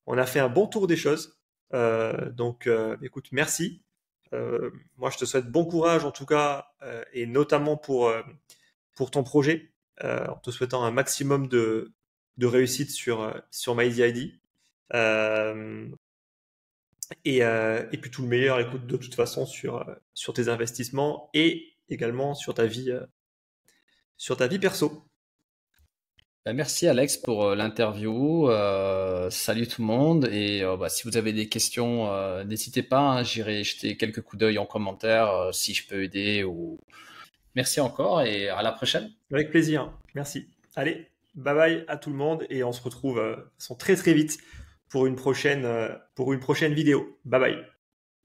Speaker 1: On a fait un bon tour des choses. Donc, écoute, merci. Moi, je te souhaite bon courage en tout cas, et notamment pour ton projet, en te souhaitant un maximum de réussite sur MyDID. Euh, et puis tout le meilleur, écoute, de toute façon, sur tes investissements et également sur ta vie perso.
Speaker 2: Ben, merci Alex pour l'interview. Salut tout le monde. Et bah, si vous avez des questions, n'hésitez pas. Hein, j'irai jeter quelques coups d'œil en commentaire si je peux aider. Merci encore et à la prochaine.
Speaker 1: Avec plaisir. Merci. Allez, bye bye à tout le monde et on se retrouve de façon très très vite pour une prochaine vidéo. Bye bye.